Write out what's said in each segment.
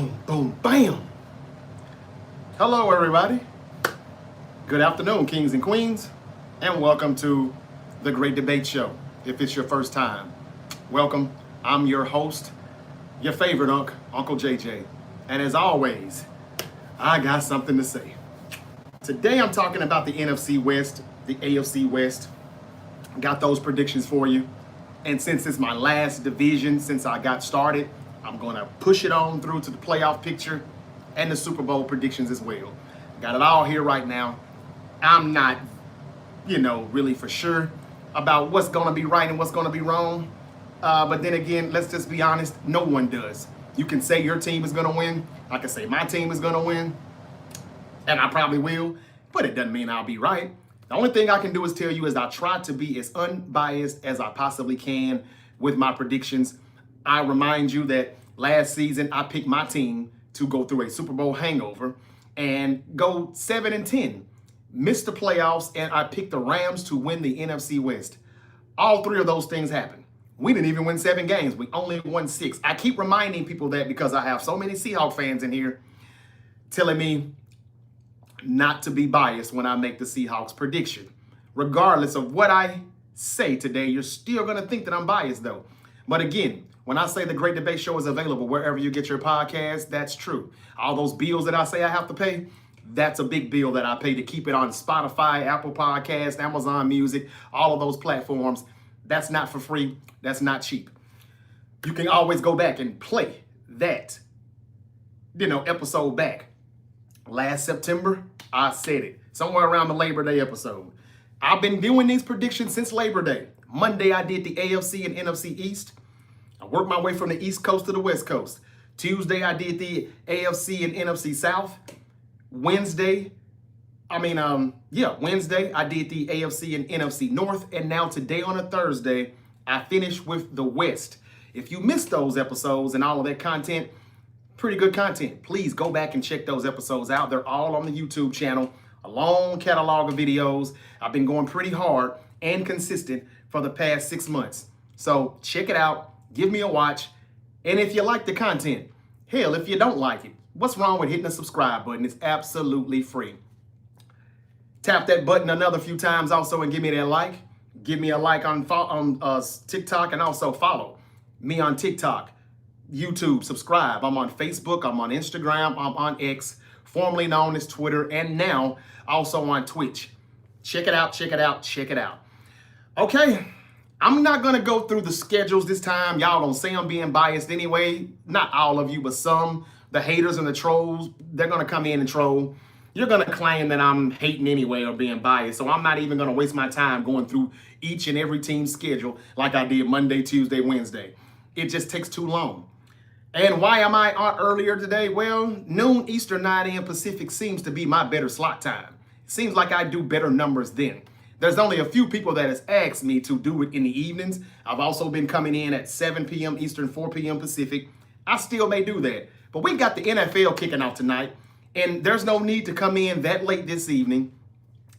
Boom, boom, bam. Hello, everybody. Good afternoon, kings and queens, and welcome to the Great Debate Show. If it's your first time, welcome. I'm your host, your favorite Uncle JJ. And as always, I got something to say. Today I'm talking about the NFC West, the AFC West. Got those predictions for you. And since it's my last division since I got started, I'm going to push it on through to the playoff picture and the Super Bowl predictions as well. Got it all here right now. I'm not, really for sure about what's going to be right and what's going to be wrong. But then again, let's just be honest, no one does. You can say your team is going to win. I can say my team is going to win. And I probably will. But it doesn't mean I'll be right. The only thing I can do is tell you is I try to be as unbiased as I possibly can with my predictions. I remind you that last season I picked my team to go through a Super Bowl hangover and go 7-10. Missed the playoffs, and I picked the Rams to win the NFC West. All three of those things happened. We didn't even win 7 games. We only won 6. I keep reminding people that because I have so many Seahawks fans in here telling me not to be biased when I make the Seahawks prediction. Regardless of what I say today, you're still going to think that I'm biased, though. But again, when I say the Great Debate Show is available wherever you get your podcast, that's true. All those bills that I say I have to pay, that's a big bill that I pay to keep it on Spotify, Apple Podcasts, Amazon Music, all of those platforms. That's not for free. That's not cheap. You can always go back and play that, episode back. Last September, I said it. Somewhere around the Labor Day episode. I've been doing these predictions since Labor Day. Monday, I did the AFC and NFC East. I worked my way from the East Coast to the West Coast. Tuesday, I did the AFC and NFC South. Wednesday, I did the AFC and NFC North. And now today on a Thursday, I finished with the West. If you missed those episodes and all of that content, pretty good content. Please go back and check those episodes out. They're all on the YouTube channel. A long catalog of videos. I've been going pretty hard and consistent for the past 6 months. So check it out. Give me a watch. And if you like the content, hell, if you don't like it, what's wrong with hitting the subscribe button? It's absolutely free. Tap that button another few times also and give me that like. Give me a like on TikTok and also follow me on TikTok, YouTube, subscribe. I'm on Facebook, I'm on Instagram, I'm on X, formerly known as Twitter, and now also on Twitch. Check it out, check it out, check it out. Okay, I'm not going to go through the schedules this time. Y'all don't say I'm being biased anyway. Not all of you, but some. The haters and the trolls, they're going to come in and troll. You're going to claim that I'm hating anyway or being biased. So I'm not even going to waste my time going through each and every team's schedule like I did Monday, Tuesday, Wednesday. It just takes too long. And why am I on earlier today? Well, noon Eastern, 9 a.m. Pacific seems to be my better slot time. It seems like I do better numbers then. There's only a few people that has asked me to do it in the evenings. I've also been coming in at 7 p.m. Eastern, 4 p.m. Pacific. I still may do that. But we got the NFL kicking off tonight, and there's no need to come in that late this evening.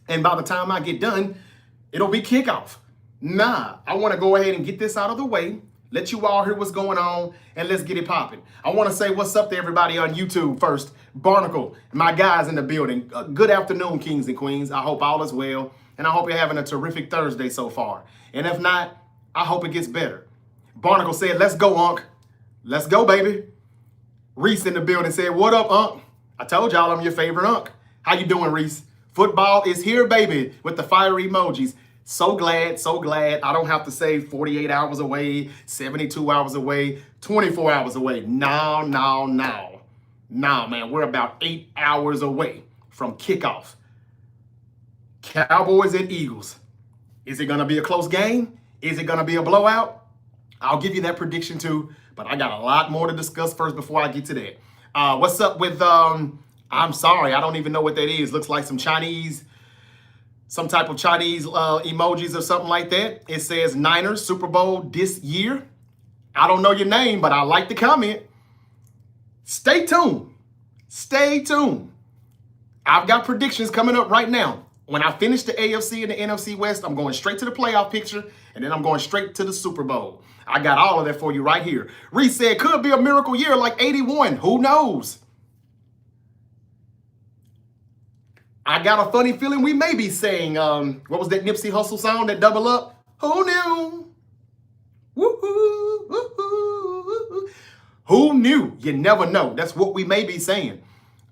And by the time I get done, it'll be kickoff. Nah, I want to go ahead and get this out of the way, let you all hear what's going on, and let's get it popping. I want to say what's up to everybody on YouTube first. Barnacle, my guys in the building. Good afternoon, kings and queens. I hope all is well. And I hope you're having a terrific Thursday so far. And if not, I hope it gets better. Barnacle said, let's go, Unc. Let's go, baby. Reese in the building said, what up, Unc? I told y'all I'm your favorite Unc. How you doing, Reese? Football is here, baby, with the fire emojis. So glad, so glad. I don't have to say 48 hours away, 72 hours away, 24 hours away. No, man, we're about 8 hours away from kickoff. Cowboys and Eagles. Is it going to be a close game? Is it going to be a blowout? I'll give you that prediction too, but I got a lot more to discuss first before I get to that. What's up with, I'm sorry, I don't even know what that is. Looks like some type of Chinese emojis or something like that. It says Niners Super Bowl this year. I don't know your name, but I like the comment. Stay tuned. Stay tuned. I've got predictions coming up right now. When I finish the AFC and the NFC West, I'm going straight to the playoff picture, and then I'm going straight to the Super Bowl. I got all of that for you right here. Reese said, could be a miracle year like 81. Who knows? I got a funny feeling we may be saying, what was that Nipsey Hussle song, that Double Up? Who knew? Woo-hoo, woo-hoo. Who knew? You never know. That's what we may be saying.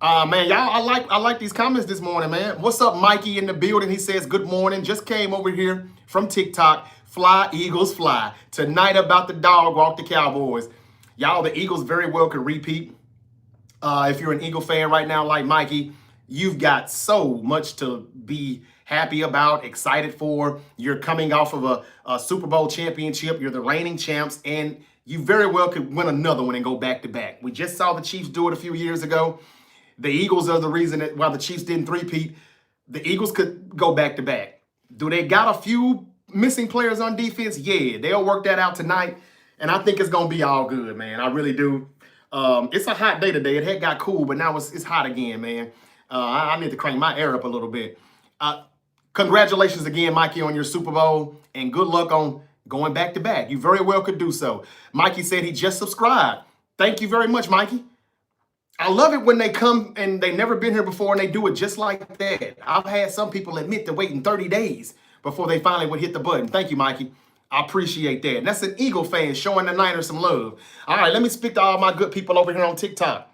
Man, y'all, I like these comments this morning, man. What's up, Mikey in the building? He says, good morning. Just came over here from TikTok. Fly, Eagles, fly. Tonight about the dog walk the Cowboys. Y'all, the Eagles very well could repeat. If you're an Eagle fan right now like Mikey, you've got so much to be happy about, excited for. You're coming off of a Super Bowl championship. You're the reigning champs, and you very well could win another one and go back-to-back. We just saw the Chiefs do it a few years ago. The Eagles are the reason that while the Chiefs didn't three-peat, the Eagles could go back-to-back. Do they got a few missing players on defense? Yeah, they'll work that out tonight, and I think it's going to be all good, man. I really do. It's a hot day today. It had got cool, but now it's hot again, man. I need to crank my air up a little bit. Congratulations again, Mikey, on your Super Bowl, and good luck on going back-to-back. You very well could do so. Mikey said he just subscribed. Thank you very much, Mikey. I love it when they come and they never been here before and they do it just like that. I've had some people admit to waiting 30 days before they finally would hit the button. Thank you, Mikey. I appreciate that. And that's an Eagle fan showing the Niners some love. All right, let me speak to all my good people over here on TikTok.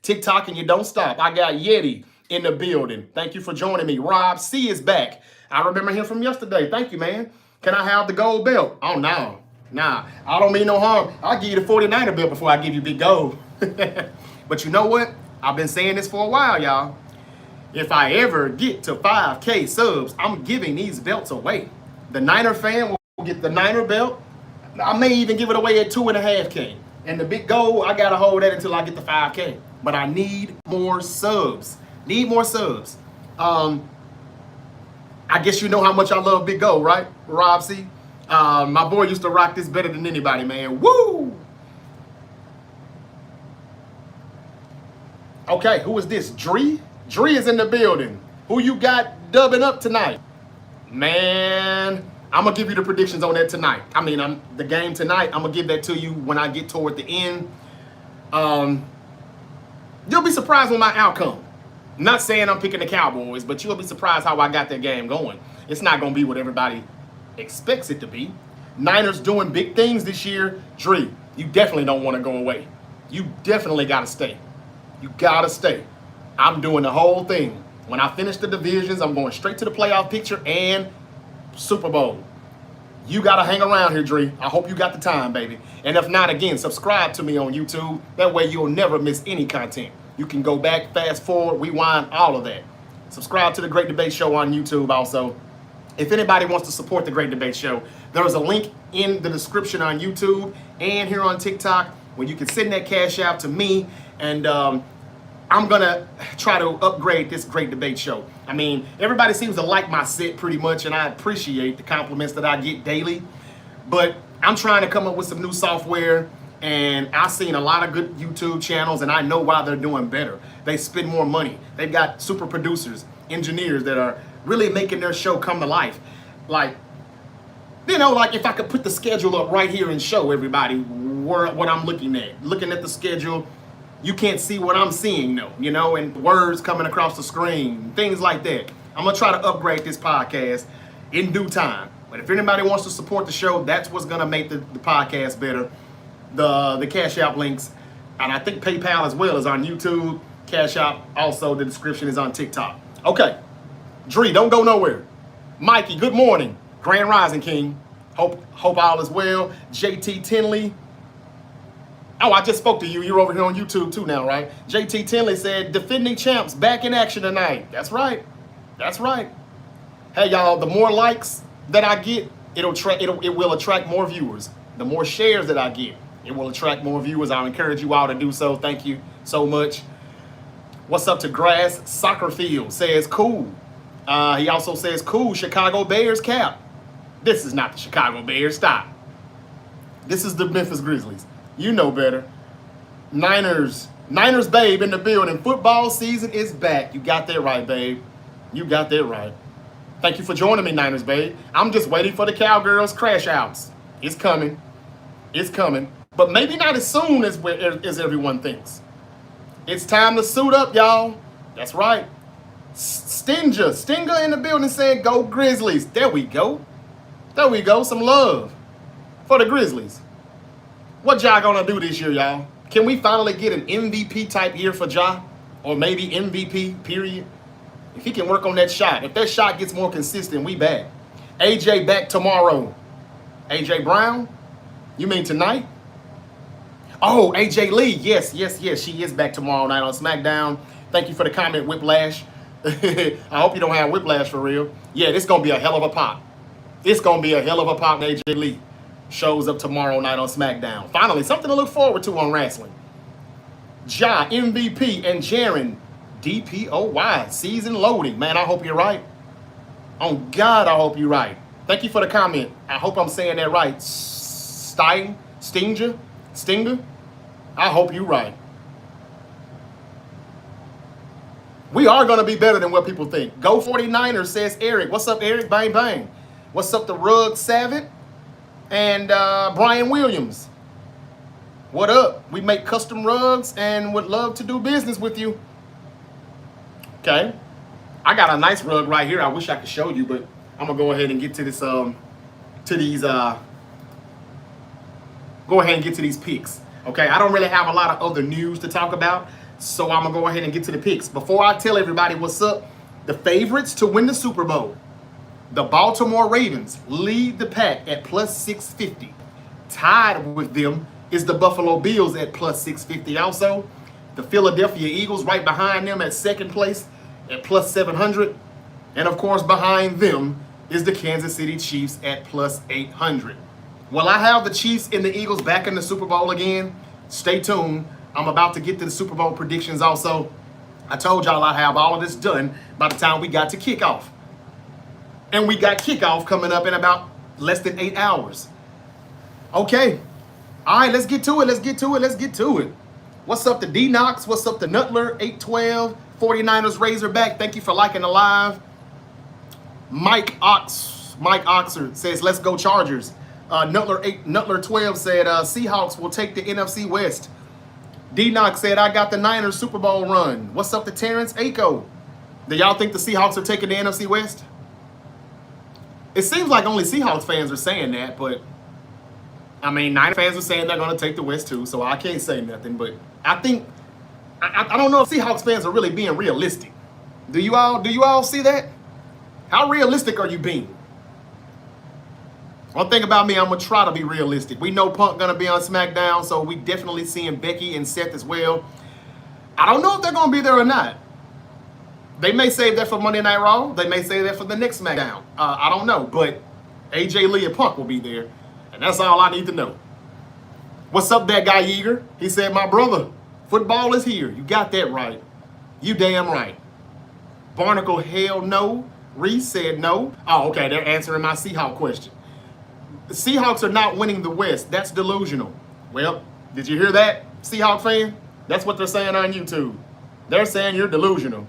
TikTok and you don't stop. I got Yeti in the building. Thank you for joining me. Rob C is back. I remember him from yesterday. Thank you, man. Can I have the gold belt? Oh, no. Nah, I don't mean no harm. I'll give you the 49er belt before I give you big gold. But you know what? I've been saying this for a while, y'all. If I ever get to 5K subs, I'm giving these belts away. The Niner fan will get the Niner belt. I may even give it away at 2.5K. And the big gold, I got to hold that until I get to 5K. But I need more subs. Need more subs. I guess you know how much I love big gold, right? Rob C. My boy used to rock this better than anybody, man. Woo! Okay, who is this? Dree? Dree is in the building. Who you got dubbing up tonight? Man, I'm going to give you the predictions on that tonight. I mean, the game tonight, I'm going to give that to you when I get toward the end. You'll be surprised with my outcome. Not saying I'm picking the Cowboys, but you'll be surprised how I got that game going. It's not going to be what everybody expects it to be. Niners doing big things this year. Dree, you definitely don't want to go away. You definitely got to stay. You got to stay. I'm doing the whole thing. When I finish the divisions, I'm going straight to the playoff picture and Super Bowl. You got to hang around here, Dree. I hope you got the time, baby. And if not, again, subscribe to me on YouTube. That way you'll never miss any content. You can go back, fast forward, rewind, all of that. Subscribe to The Great Debate Show on YouTube also. If anybody wants to support The Great Debate Show, there's a link in the description on YouTube and here on TikTok where you can send that cash out to me. And I'm going to try to upgrade this Great Debate Show. I mean, everybody seems to like my set pretty much, and I appreciate the compliments that I get daily. But I'm trying to come up with some new software, and I've seen a lot of good YouTube channels, and I know why they're doing better. They spend more money. They've got super producers, engineers that are really making their show come to life. Like, you know, like if I could put the schedule up right here and show everybody what I'm looking at. Looking at the schedule, you can't see what I'm seeing, though, you know, and words coming across the screen, things like that. I'm going to try to upgrade this podcast in due time. But if anybody wants to support the show, that's what's going to make the podcast better. The Cash App links, and I think PayPal as well is on YouTube. Cash App, also the description is on TikTok. Okay, Dree, don't go nowhere. Mikey, good morning. Grand Rising King. Hope all is well. JT Tinley. Oh, I just spoke to you. You're over here on YouTube too now, right? JT Tinley said, defending champs back in action tonight. That's right. That's right. Hey, y'all, the more likes that I get, it will attract more viewers. The more shares that I get, it will attract more viewers. I'll encourage you all to do so. Thank you so much. What's up to Grass Soccer Field? Says, cool. He also says, cool, Chicago Bears cap. This is not the Chicago Bears. Stop. This is the Memphis Grizzlies. You know better. Niners babe in the building. Football season is back. You got that right, babe. You got that right. Thank you for joining me, Niners, babe. I'm just waiting for the Cowgirls crash outs. It's coming. It's coming. But maybe not as soon as everyone thinks. It's time to suit up, y'all. That's right. Stinger in the building saying, go Grizzlies. There we go. There we go. Some love for the Grizzlies. What Ja gonna do this year, y'all? Can we finally get an MVP type year for Ja? Or maybe MVP, period? If he can work on that shot. If that shot gets more consistent, we back. AJ back tomorrow. AJ Brown? You mean tonight? Oh, AJ Lee. Yes. She is back tomorrow night on SmackDown. Thank you for the comment, Whiplash. I hope you don't have Whiplash for real. Yeah, this going to be a hell of a pop. It's going to be a hell of a pop when AJ Lee shows up tomorrow night on SmackDown. Finally, something to look forward to on wrestling. Ja, MVP, and Jaren, DPOY, season loading. Man, I hope you're right. On God, I hope you're right. Thank you for the comment. I hope I'm saying that right. Stinger? I hope you're right. We are going to be better than what people think. Go 49ers, says Eric. What's up, Eric? Bang, bang. What's up, the Rug Savage? And Brian Williams. What up? We make custom rugs and would love to do business with you. Okay. I got a nice rug right here. I wish I could show you, but I'm going to go ahead and get to this, go ahead and get to these picks. Okay. I don't really have a lot of other news to talk about, so I'm going to go ahead and get to the picks. Before I tell everybody what's up, the favorites to win the Super Bowl, the Baltimore Ravens lead the pack at plus 650. Tied with them is the Buffalo Bills at plus 650 also. The Philadelphia Eagles right behind them at second place at plus 700. And of course behind them is the Kansas City Chiefs at plus 800. Will I have the Chiefs and the Eagles back in the Super Bowl again? Stay tuned. I'm about to get to the Super Bowl predictions also. I told y'all I'd have all of this done by the time we got to kickoff. And we got kickoff coming up in about less than 8 hours. Okay. All right, let's get to it. What's up to D-Knox? What's up to Nutler? 812. 49ers Razorback. Thank you for liking the live. Mike Oxford says, let's go Chargers. Nutler 12 said, Seahawks will take the NFC West. D-Knox said, I got the Niners Super Bowl run. What's up to Terrence Aco? Do y'all think the Seahawks are taking the NFC West? It seems like only Seahawks fans are saying that, but I mean, Niners fans are saying they're going to take the West too, so I can't say nothing. But I think, I don't know if Seahawks fans are really being realistic. Do you all see that? How realistic are you being? One thing about me, I'm going to try to be realistic. We know Punk going to be on SmackDown, so we definitely seeing Becky and Seth as well. I don't know if they're going to be there or not. They may save that for Monday Night Raw. They may save that for the next SmackDown. I don't know, but AJ Lee and Punk will be there. And that's all I need to know. What's up, that guy Yeager? He said, my brother, football is here. You got that right. You damn right. Barnacle, hell no. Reese said no. Oh, okay, they're answering my Seahawk question. The Seahawks are not winning the West. That's delusional. Well, did you hear that, Seahawk fan? That's what they're saying on YouTube. They're saying you're delusional.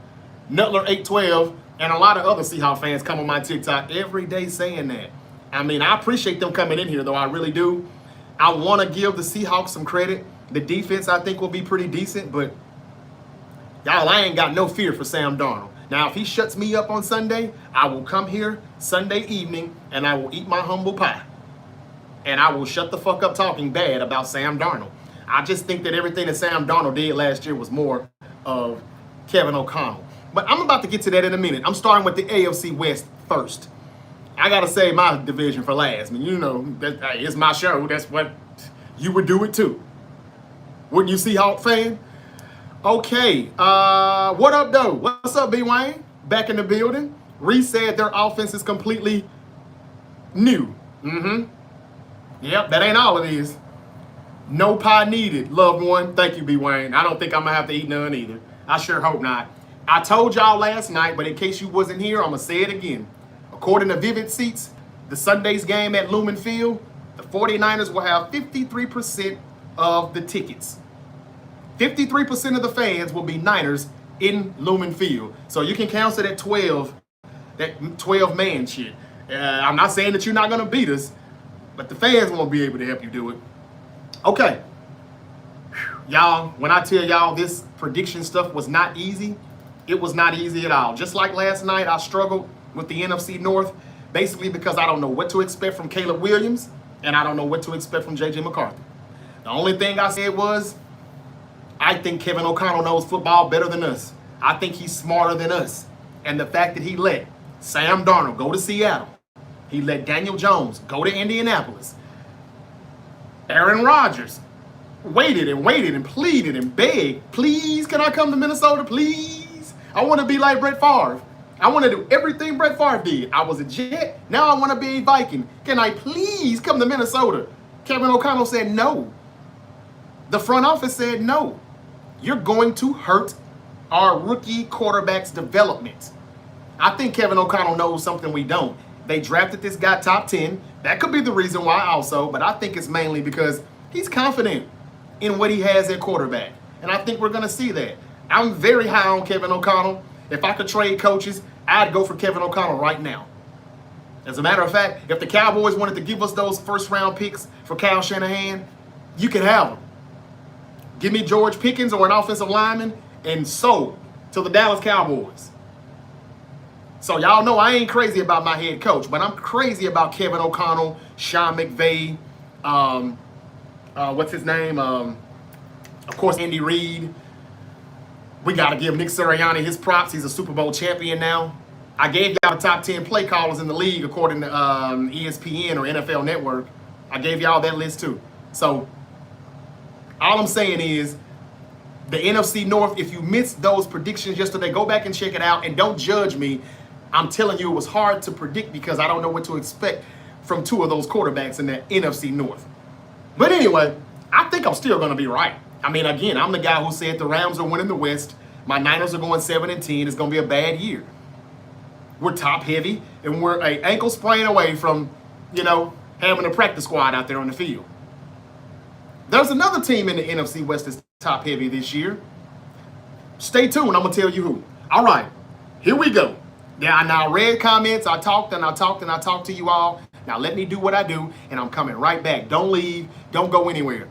Nutler 812 and a lot of other Seahawks fans come on my TikTok every day saying that. I mean, I appreciate them coming in here, though. I really do. I want to give the Seahawks some credit. The defense, I think, will be pretty decent. But, y'all, I ain't got no fear for Sam Darnold. Now, if he shuts me up on Sunday, I will come here Sunday evening, and I will eat my humble pie. And I will shut the fuck up talking bad about Sam Darnold. I just think that everything that Sam Darnold did last year was more of Kevin O'Connell. But I'm about to get to that in a minute. I'm starting with the AFC West first. I got to save my division for last. I mean, you know, it's my show. That's what you would do it too. Wouldn't you, Seahawk fan? Okay. What up, though? What's up, B. Wayne? Back in the building. Reese said their offense is completely new. Yep, that ain't all it is. No pie needed, loved one. Thank you, B. Wayne. I don't think I'm going to have to eat none either. I sure hope not. I told y'all last night, but in case you wasn't here, I'm going to say it again. According to Vivid Seats, the Sunday's game at Lumen Field, the 49ers will have 53% of the tickets. 53% of the fans will be Niners in Lumen Field. So you can cancel that 12 man shit. I'm not saying that you're not going to beat us, but the fans won't be able to help you do it. Okay. Y'all, when I tell y'all this prediction stuff was not easy, it was not easy at all. Just like last night, I struggled with the NFC North, basically because I don't know what to expect from Caleb Williams, and I don't know what to expect from J.J. McCarthy. The only thing I said was, I think Kevin O'Connell knows football better than us. I think he's smarter than us. And the fact that he let Sam Darnold go to Seattle, he let Daniel Jones go to Indianapolis, Aaron Rodgers waited and pleaded and begged, please, can I come to Minnesota, please? I want to be like Brett Favre. I want to do everything Brett Favre did. I was a Jet, now I want to be a Viking. Can I please come to Minnesota? Kevin O'Connell said no. The front office said no. You're going to hurt our rookie quarterback's development. I think Kevin O'Connell knows something we don't. They drafted this guy top 10. That could be the reason why also, but I think it's mainly because he's confident in what he has at quarterback. And I think we're going to see that. I'm very high on Kevin O'Connell. If I could trade coaches, I'd go for Kevin O'Connell right now. As a matter of fact, if the Cowboys wanted to give us those first-round picks for Kyle Shanahan, you could have them. Give me George Pickens or an offensive lineman and sold to the Dallas Cowboys. So y'all know I ain't crazy about my head coach, but I'm crazy about Kevin O'Connell, Sean McVay, what's his name? Of course, Andy Reid. We got to give Nick Sirianni his props. He's a Super Bowl champion now. I gave y'all the top 10 play callers in the league according to ESPN or NFL Network. I gave y'all that list too. So all I'm saying is the NFC North, if you missed those predictions yesterday, go back and check it out and don't judge me. I'm telling you, it was hard to predict because I don't know what to expect from two of those quarterbacks in the NFC North. But anyway, I think I'm still going to be right. I mean, again, I'm the guy who said the Rams are winning the West. My Niners are going 7-10. It's going to be a bad year. We're top heavy, and we're an ankle sprain away from, having a practice squad out there on the field. There's another team in the NFC West that's top heavy this year. Stay tuned. I'm going to tell you who. All right, here we go. Yeah, I now read comments. I talked to you all. Now let me do what I do, and I'm coming right back. Don't leave. Don't go anywhere.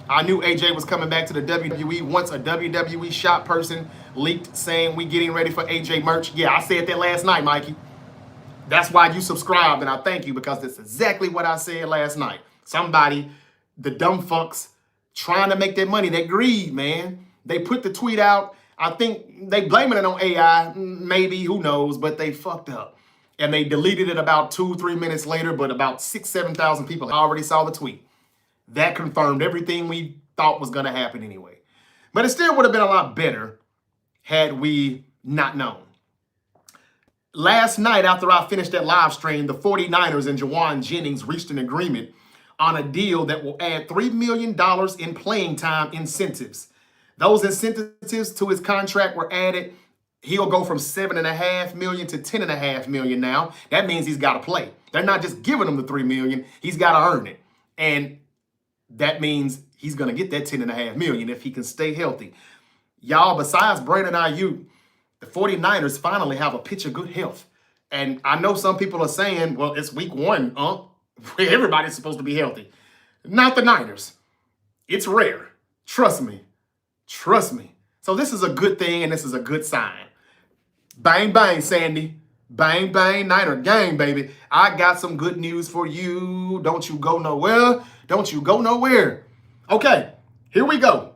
I knew AJ was coming back to the WWE. Once a WWE shop person leaked saying we getting ready for AJ merch. Yeah, I said that last night, Mikey. That's why you subscribed, and I thank you because that's exactly what I said last night. Somebody, the dumb fucks, trying to make their money. That greed, man. They put the tweet out. I think they blaming it on AI, maybe, who knows, but they fucked up. And they deleted it about 2-3 minutes later, but about 6,000-7,000 people already saw the tweet. That confirmed everything we thought was going to happen anyway. But it still would have been a lot better had we not known. Last night, after I finished that live stream, the 49ers and Jawan Jennings reached an agreement on a deal that will add $3 million in playing time incentives. Those incentives to his contract were added. He'll go from $7.5 million to $10.5 million now. That means he's got to play. They're not just giving him the $3 million. He's got to earn it. And that means he's going to get that $10.5 million if he can stay healthy. Y'all, besides Brandon Ayuk, the 49ers finally have a pitch of good health. And I know some people are saying, well, it's week 1, everybody's supposed to be healthy. Not the Niners. It's rare. Trust me. Trust me. So this is a good thing, and this is a good sign. Bang, bang, Sandy. Bang, bang, Niner gang, baby. I got some good news for you. Don't you go nowhere. Don't you go nowhere. Okay, here we go.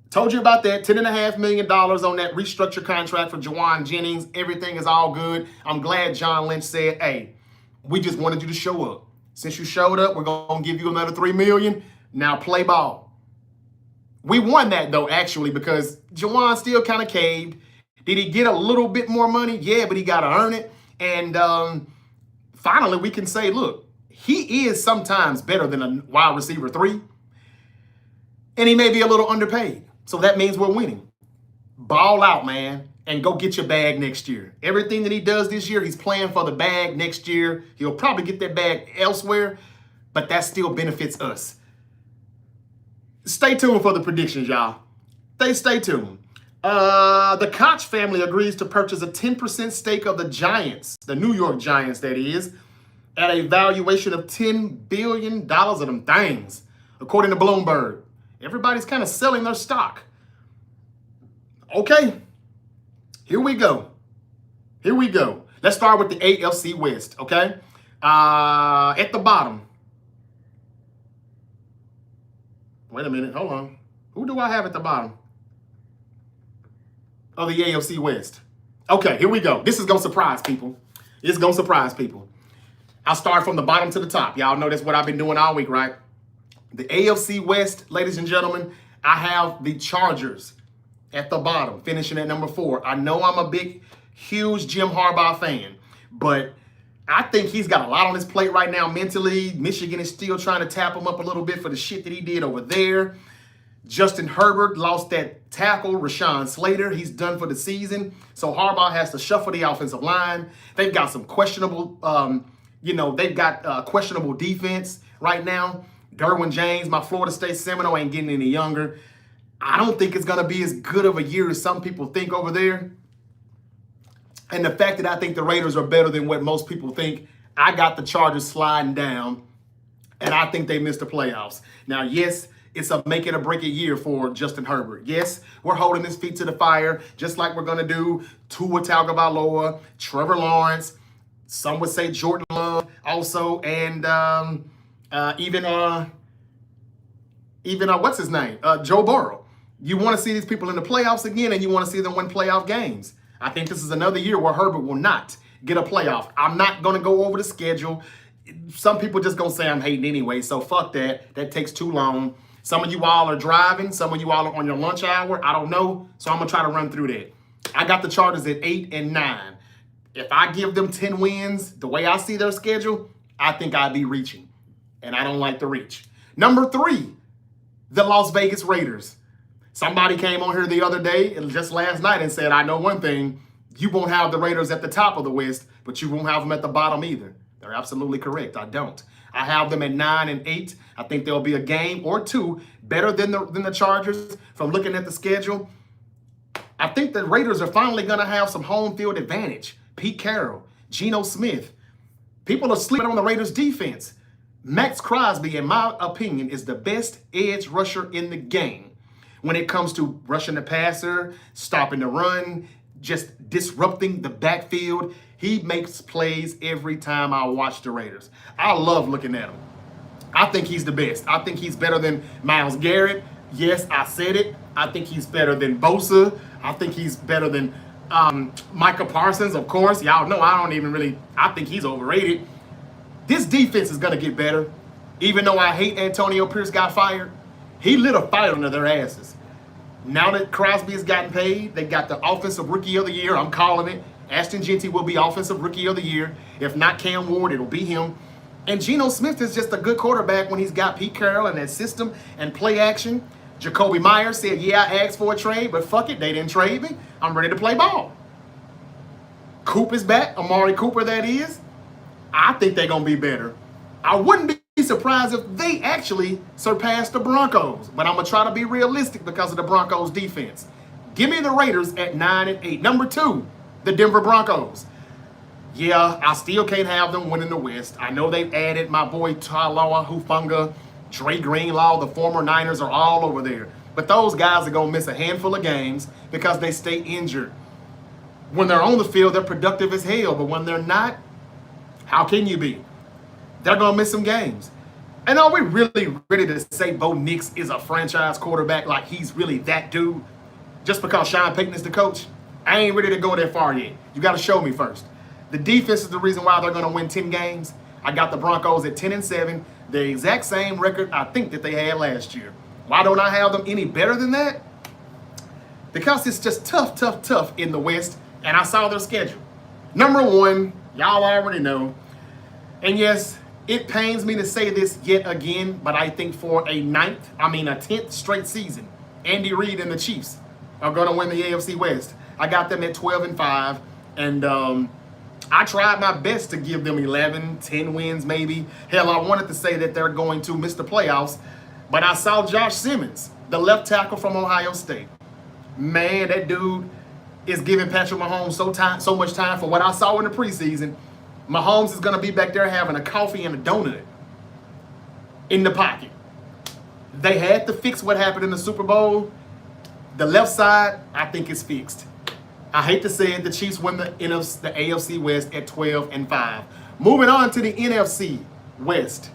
Told you about that. $10.5 million on that restructured contract for Jawan Jennings. Everything is all good. I'm glad John Lynch said, hey, we just wanted you to show up. Since you showed up, we're going to give you another $3 million. Now play ball. We won that, though, actually, because Jawan still kind of caved. Did he get a little bit more money? Yeah, but he got to earn it. And finally, we can say, look, he is sometimes better than a wide receiver 3. And he may be a little underpaid. So that means we're winning. Ball out, man, and go get your bag next year. Everything that he does this year, he's playing for the bag next year. He'll probably get that bag elsewhere, but that still benefits us. Stay tuned for the predictions, y'all. Stay tuned. The Koch family agrees to purchase a 10% stake of the Giants, the New York Giants, that is, at a valuation of $10 billion of them things, according to Bloomberg. Everybody's kind of selling their stock. Okay, here we go. Let's start with the AFC West, okay? At the bottom. Wait a minute, hold on. Who do I have at the bottom of the AFC West? Okay, here we go. This is going to surprise people. I'll start from the bottom to the top. Y'all know that's what I've been doing all week, right? The AFC West, ladies and gentlemen, I have the Chargers at the bottom, finishing at number 4. I know I'm a big, huge Jim Harbaugh fan, but I think he's got a lot on his plate right now mentally. Michigan is still trying to tap him up a little bit for the shit that he did over there. Justin Herbert lost that tackle, Rashawn Slater. He's done for the season. So Harbaugh has to shuffle the offensive line. They've got some questionable, questionable defense right now. Derwin James, my Florida State Seminole, ain't getting any younger. I don't think it's going to be as good of a year as some people think over there. And the fact that I think the Raiders are better than what most people think, I got the Chargers sliding down, and I think they missed the playoffs. Now, yes, it's a make it or break it year for Justin Herbert. Yes, we're holding his feet to the fire, just like we're going to do Tua Tagovailoa, Trevor Lawrence, some would say Jordan Love also, and even what's his name? Joe Burrow. You want to see these people in the playoffs again, and you want to see them win playoff games. I think this is another year where Herbert will not get a playoff. I'm not going to go over the schedule. Some people just going to say I'm hating anyway, so fuck that. That takes too long. Some of you all are driving. Some of you all are on your lunch hour. I don't know, so I'm going to try to run through that. I got the Chargers at 8 and 9. If I give them 10 wins, the way I see their schedule, I think I'd be reaching, and I don't like to reach. Number 3, the Las Vegas Raiders. Somebody came on here the other day, just last night, and said, I know one thing, you won't have the Raiders at the top of the West, but you won't have them at the bottom either. They're absolutely correct. I don't. I have them at 9 and 8. I think there'll be a game or two better than the Chargers from looking at the schedule. I think the Raiders are finally going to have some home field advantage. Pete Carroll, Geno Smith. People are sleeping on the Raiders defense. Max Crosby, in my opinion, is the best edge rusher in the game. When it comes to rushing the passer, stopping the run, just disrupting the backfield, he makes plays every time I watch the Raiders. I love looking at him. I think he's the best. I think he's better than Myles Garrett. Yes, I said it. I think he's better than Bosa. I think he's better than Micah Parsons, of course. Y'all know I think he's overrated. This defense is going to get better. Even though I hate Antonio Pierce got fired, he lit a fire under their asses. Now that Crosby has gotten paid, they got the Offensive Rookie of the Year. I'm calling it. Ashton Jeanty will be Offensive Rookie of the Year. If not Cam Ward, it'll be him. And Geno Smith is just a good quarterback when he's got Pete Carroll and that system and play action. Jacoby Myers said, yeah, I asked for a trade, but fuck it, they didn't trade me. I'm ready to play ball. Coop is back, Amari Cooper that is. I think they're going to be better. I wouldn't be surprised if they actually surpass the Broncos, but I'm going to try to be realistic because of the Broncos defense. Give me the Raiders at 9 and 8. Number 2, the Denver Broncos. Yeah, I still can't have them winning the West. I know they've added my boy Talawa Hufanga, Dre Greenlaw, the former Niners are all over there. But those guys are going to miss a handful of games because they stay injured. When they're on the field, they're productive as hell, but when they're not, how can you be? They're going to miss some games. And are we really ready to say Bo Nix is a franchise quarterback, like he's really that dude, just because Sean Payton is the coach? I ain't ready to go that far yet. You got to show me first. The defense is the reason why they're going to win 10 games. I got the Broncos at 10 and 7, the exact same record I think that they had last year. Why don't I have them any better than that? Because it's just tough in the West, and I saw their schedule. Number 1, y'all already know. And yes, it pains me to say this yet again, but I think for a 10th straight season, Andy Reid and the Chiefs are going to win the AFC West. I got them at 12 and 5, and I tried my best to give them 11, 10 wins maybe. Hell, I wanted to say that they're going to miss the playoffs, but I saw Josh Simmons, the left tackle from Ohio State. Man, that dude is giving Patrick Mahomes so much time for what I saw in the preseason. Mahomes is going to be back there having a coffee and a donut in the pocket. They had to fix what happened in the Super Bowl. The left side, I think, is fixed. I hate to say it, the Chiefs win the AFC West at 12-5. Moving on to the NFC West.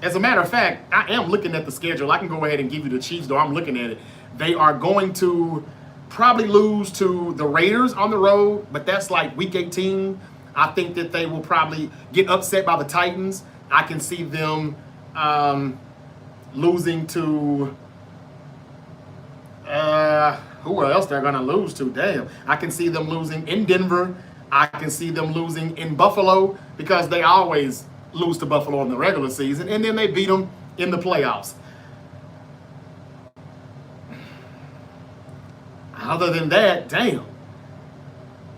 As a matter of fact, I am looking at the schedule. I can go ahead and give you the Chiefs, though. I'm looking at it. They are going to probably lose to the Raiders on the road, but that's like week 18. I think that they will probably get upset by the Titans. I can see them losing to who else they're going to lose to. Damn. I can see them losing in Denver. I can see them losing in Buffalo because they always lose to Buffalo in the regular season, and then they beat them in the playoffs. Other than that, damn.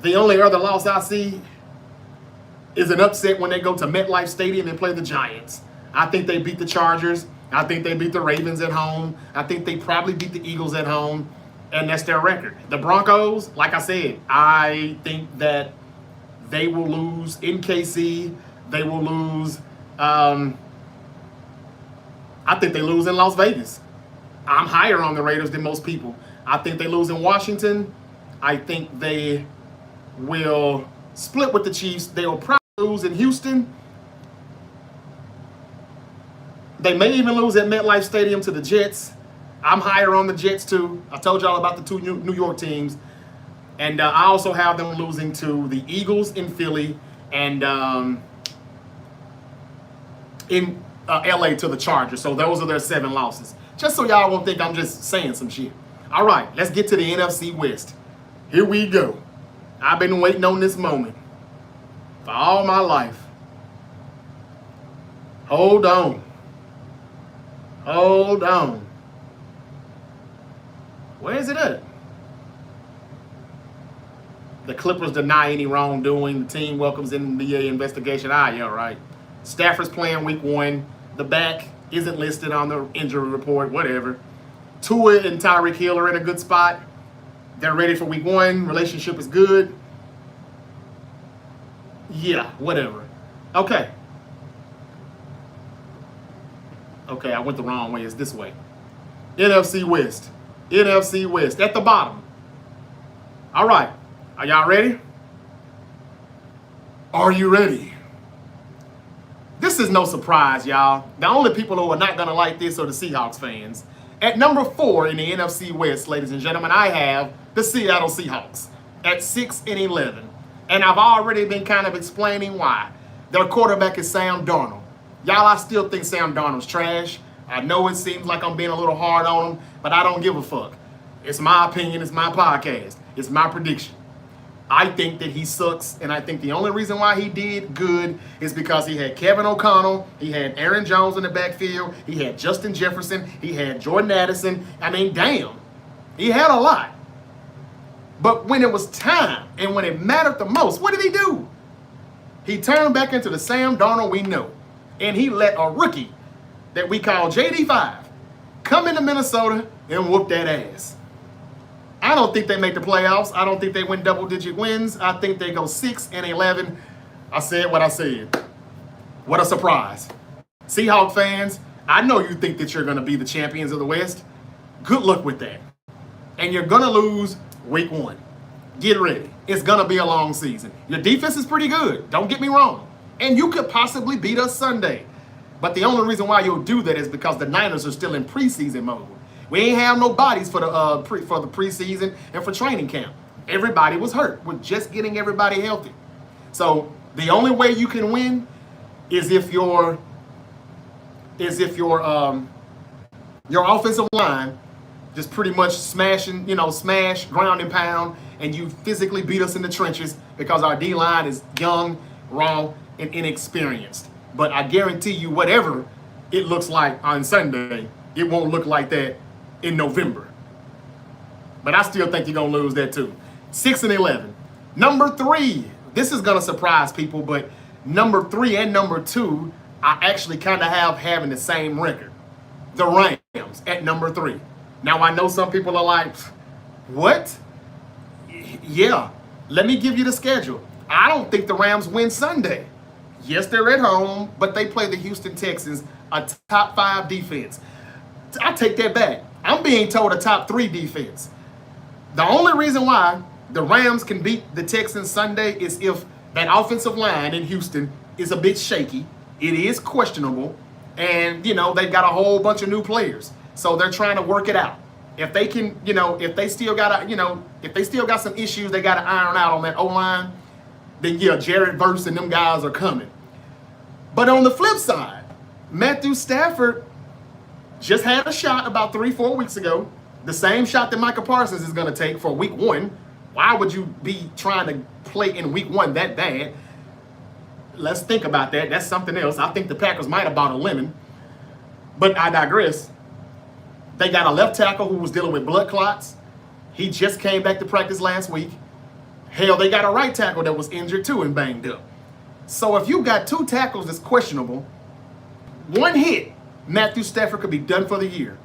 The only other loss I see is an upset when they go to MetLife Stadium and play the Giants. I think they beat the Chargers. I think they beat the Ravens at home. I think they probably beat the Eagles at home, and that's their record. The Broncos, like I said, I think that they will lose in KC. They will lose. I think they lose in Las Vegas. I'm higher on the Raiders than most people. I think they lose in Washington. I think they will split with the Chiefs. They will probably lose in Houston. They may even lose at MetLife Stadium to the Jets. I'm higher on the Jets too. I told y'all about the two New York teams. And I also have them losing to the Eagles in Philly and in LA to the Chargers. So those are their 7 losses. Just so y'all won't think I'm just saying some shit. All right, let's get to the NFC West. Here we go. I've been waiting on this moment for all my life. Hold on. Hold on. Where is it at? The Clippers deny any wrongdoing. The team welcomes NBA investigation. Yeah, right. Stafford's playing week 1. The back isn't listed on the injury report, whatever. Tua and Tyreek Hill are in a good spot. They're ready for week 1. Relationship is good. Yeah, whatever. Okay. Okay, I went the wrong way. It's this way. NFC West. NFC West. At the bottom. All right. Are y'all ready? Are you ready? This is no surprise, y'all. The only people who are not going to like this are the Seahawks fans. At number 4 in the NFC West, ladies and gentlemen, I have the Seattle Seahawks at 6-11. And I've already been kind of explaining why. Their quarterback is Sam Darnold. Y'all, I still think Sam Darnold's trash. I know it seems like I'm being a little hard on him, but I don't give a fuck. It's my opinion. It's my podcast. It's my prediction. I think that he sucks, and I think the only reason why he did good is because he had Kevin O'Connell, he had Aaron Jones in the backfield, he had Justin Jefferson, he had Jordan Addison. I mean, damn, he had a lot. But when it was time and when it mattered the most, what did he do? He turned back into the Sam Darnold we know, and he let a rookie that we call JD5 come into Minnesota and whoop that ass. I don't think they make the playoffs. I don't think they win double-digit wins. I think they go 6-11. I said what I said. What a surprise. Seahawks fans, I know you think that you're going to be the champions of the West. Good luck with that. And you're going to lose week 1. Get ready. It's going to be a long season. Your defense is pretty good. Don't get me wrong. And you could possibly beat us Sunday. But the only reason why you'll do that is because the Niners are still in preseason mode. We ain't have no bodies for the preseason and for training camp. Everybody was hurt. We're just getting everybody healthy. So the only way you can win is if your offensive line just pretty much smash, ground and pound, and you physically beat us in the trenches because our D-line is young, raw, and inexperienced. But I guarantee you, whatever it looks like on Sunday, it won't look like that in November. But I still think you're going to lose that too. 6-11. Number 3. This is going to surprise people, but number 3 and number 2, I actually kind of have having the same record. the Rams at number 3. Now, I know some people are like, what? Yeah, let me give you the schedule. I don't think the Rams win Sunday. Yes, they're at home, but they play the Houston Texans, a top 5 defense. I take that back. I'm being told a top 3 defense. The only reason why the Rams can beat the Texans Sunday is if that offensive line in Houston is a bit shaky. It is questionable. And, they've got a whole bunch of new players. So they're trying to work it out. If they can, if they still got some issues they got to iron out on that O-line, then yeah, Jared Verse and them guys are coming. But on the flip side, Matthew Stafford just had a shot about 3-4 weeks ago. The same shot that Micah Parsons is going to take for week 1. Why would you be trying to play in week 1 that bad? Let's think about that. That's something else. I think the Packers might have bought a lemon. But I digress. They got a left tackle who was dealing with blood clots. He just came back to practice last week. Hell, they got a right tackle that was injured too and banged up. So if you got 2 tackles that's questionable, 1 hit, Matthew Stafford could be done for the year.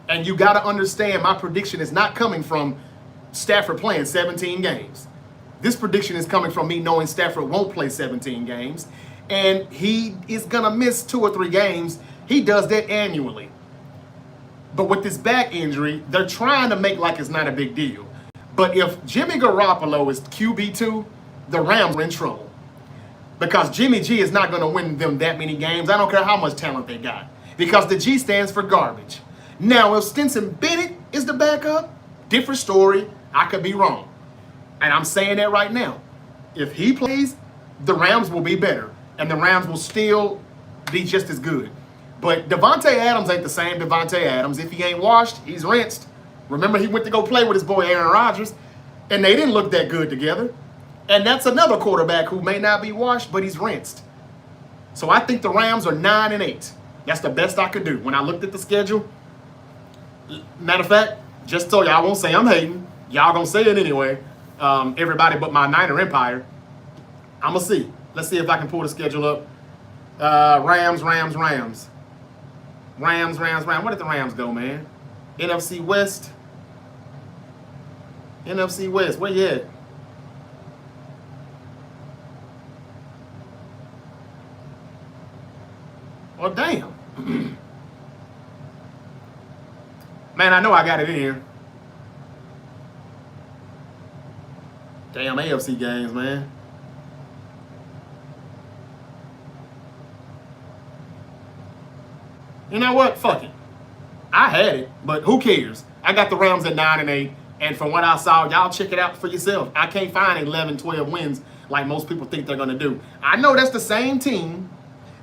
And you got to understand, my prediction is not coming from Stafford playing 17 games. This prediction is coming from me knowing Stafford won't play 17 games. And he is going to miss 2 or 3 games. He does that annually. But with this back injury, they're trying to make like it's not a big deal. But if Jimmy Garoppolo is QB2, the Rams are in trouble. Because Jimmy G is not going to win them that many games. I don't care how much talent they got. Because the G stands for garbage. Now, if Stetson Bennett is the backup, different story. I could be wrong. And I'm saying that right now. If he plays, the Rams will be better. And the Rams will still be just as good. But Devontae Adams ain't the same Devontae Adams. If he ain't washed, he's rinsed. Remember, he went to go play with his boy Aaron Rodgers, and they didn't look that good together. And that's another quarterback who may not be washed, but he's rinsed. So I think the Rams are 9-8. That's the best I could do. When I looked at the schedule, matter of fact, just so y'all won't say I'm hating. Y'all gonna say it anyway. Everybody but my Niner Empire. I'm gonna see. Let's see if I can pull the schedule up. Rams. Where did the Rams go, man? NFC West. Where you at? Well, damn. Man, I know I got it in here. Damn AFC games, man. You know what? Fuck it. I had it, but who cares? I got the Rams at 9-8, and from what I saw, y'all check it out for yourself. I can't find 11, 12 wins like most people think they're going to do. I know that's the same team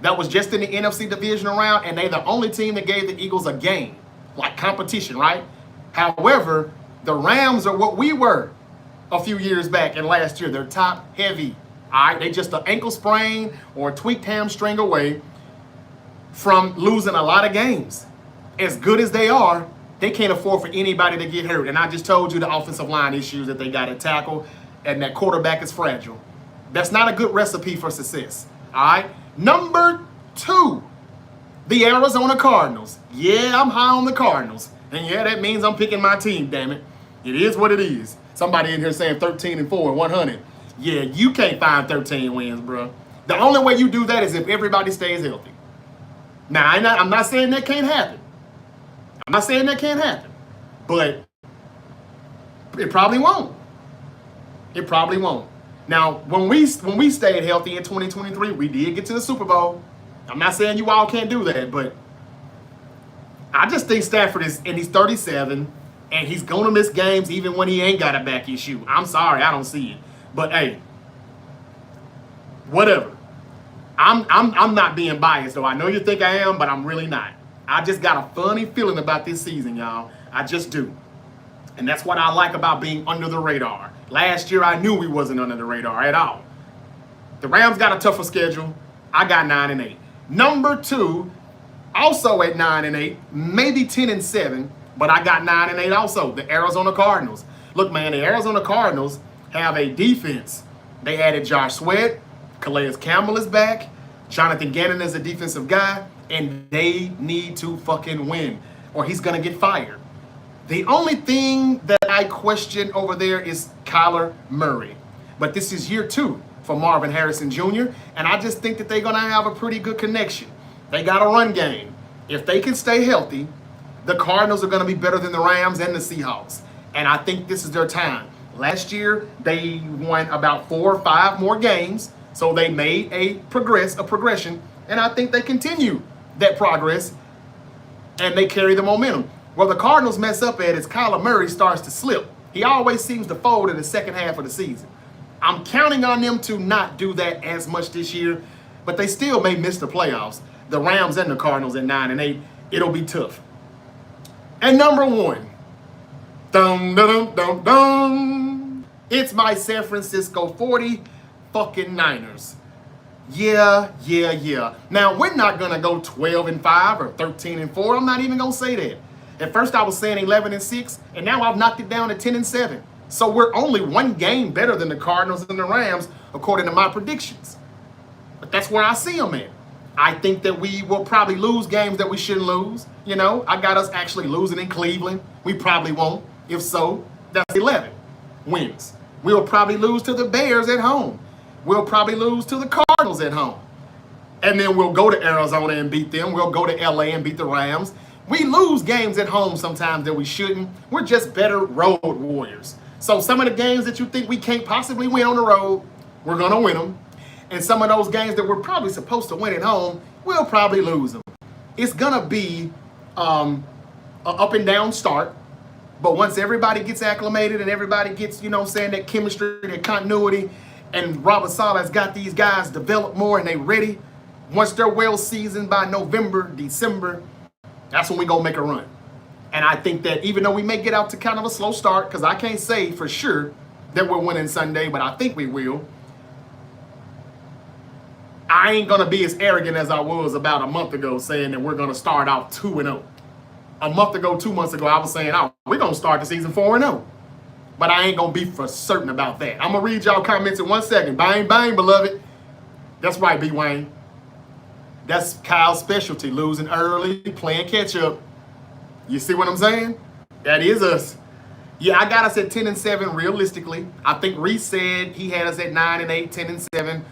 that was just in the NFC divisional round, and they're the only team that gave the Eagles a game, like competition, right? However, the Rams are what we were a few years back and last year. They're top heavy, all right? They just an ankle sprain or a tweaked hamstring away from losing a lot of games. As good as they are, they can't afford for anybody to get hurt. And I just told you the offensive line issues that they got to tackle, and that quarterback is fragile. That's not a good recipe for success, all right? Number 2, the Arizona Cardinals. Yeah, I'm high on the Cardinals. And yeah, that means I'm picking my team, damn it. It is what it is. Somebody in here saying 13-4, 100. Yeah, you can't find 13 wins, bro. The only way you do that is if everybody stays healthy. Now, I'm not saying that can't happen. But it probably won't. Now, when we stayed healthy in 2023, we did get to the Super Bowl. I'm not saying you all can't do that, but I just think Stafford and he's 37, and he's going to miss games even when he ain't got a back issue. I'm sorry, I don't see it. But hey, whatever. I'm not being biased, though. I know you think I am, but I'm really not. I just got a funny feeling about this season, y'all. I just do. And that's what I like about being under the radar. Last year, I knew we wasn't under the radar at all. The Rams got a tougher schedule. I got 9-8. Number 2, also at 9-8, maybe 10-7, but I got 9-8 also, the Arizona Cardinals. Look, man, the Arizona Cardinals have a defense. They added Josh Sweat. Calais Campbell is back. Jonathan Gannon is a defensive guy. and they need to fucking win, or he's gonna get fired. The only thing that I question over there is Kyler Murray. But this is year 2 for Marvin Harrison Jr., and I just think that they're gonna have a pretty good connection. They got a run game. If they can stay healthy, the Cardinals are gonna be better than the Rams and the Seahawks. And I think this is their time. Last year, they won about 4 or 5 more games, so they made a progression, and I think they continue that progress, and they carry the momentum. Well, the Cardinals mess up at is Kyler Murray starts to slip. He always seems to fold in the second half of the season. I'm counting on them to not do that as much this year, but they still may miss the playoffs. The Rams and the Cardinals at 9-8, it'll be tough. And number 1, dum dum dum dum, it's my San Francisco 40 fucking Niners. Yeah. Now, we're not gonna go 12-5 or 13-4. I'm not even gonna say that. At first I was saying 11-6, and now I've knocked it down to 10-7. So we're only 1 game better than the Cardinals and the Rams, according to my predictions. But that's where I see them at. I think that we will probably lose games that we shouldn't lose. You know, I got us actually losing in Cleveland. We probably won't. If so, that's 11 wins. We'll probably lose to the Bears at home. We'll probably lose to the Cardinals at home. And then we'll go to Arizona and beat them. We'll go to LA and beat the Rams. We lose games at home sometimes that we shouldn't. We're just better road warriors. So some of the games that you think we can't possibly win on the road, we're going to win them. And some of those games that we're probably supposed to win at home, we'll probably lose them. It's going to be an up and down start. But once everybody gets acclimated and everybody gets, that chemistry, that continuity, and Robert Saleh's got these guys developed more and they ready, once they're well seasoned by November, December, that's when we go make a run. And I think that even though we may get out to kind of a slow start, because I can't say for sure that we're winning Sunday, but I think we will, I ain't going to be as arrogant as I was about a month ago saying that we're going to start out 2-0. A month ago, 2 months ago, I was saying, we're going to start the season 4-0. But I ain't going to be for certain about that. I'm going to read y'all comments in 1 second. Bang, bang, beloved. That's right, B. Wayne. That's Kyle's specialty, losing early, playing catch up. You see what I'm saying? That is us. Yeah, I got us at 10-7 realistically. I think Reese said he had us at 9-8, 10-7.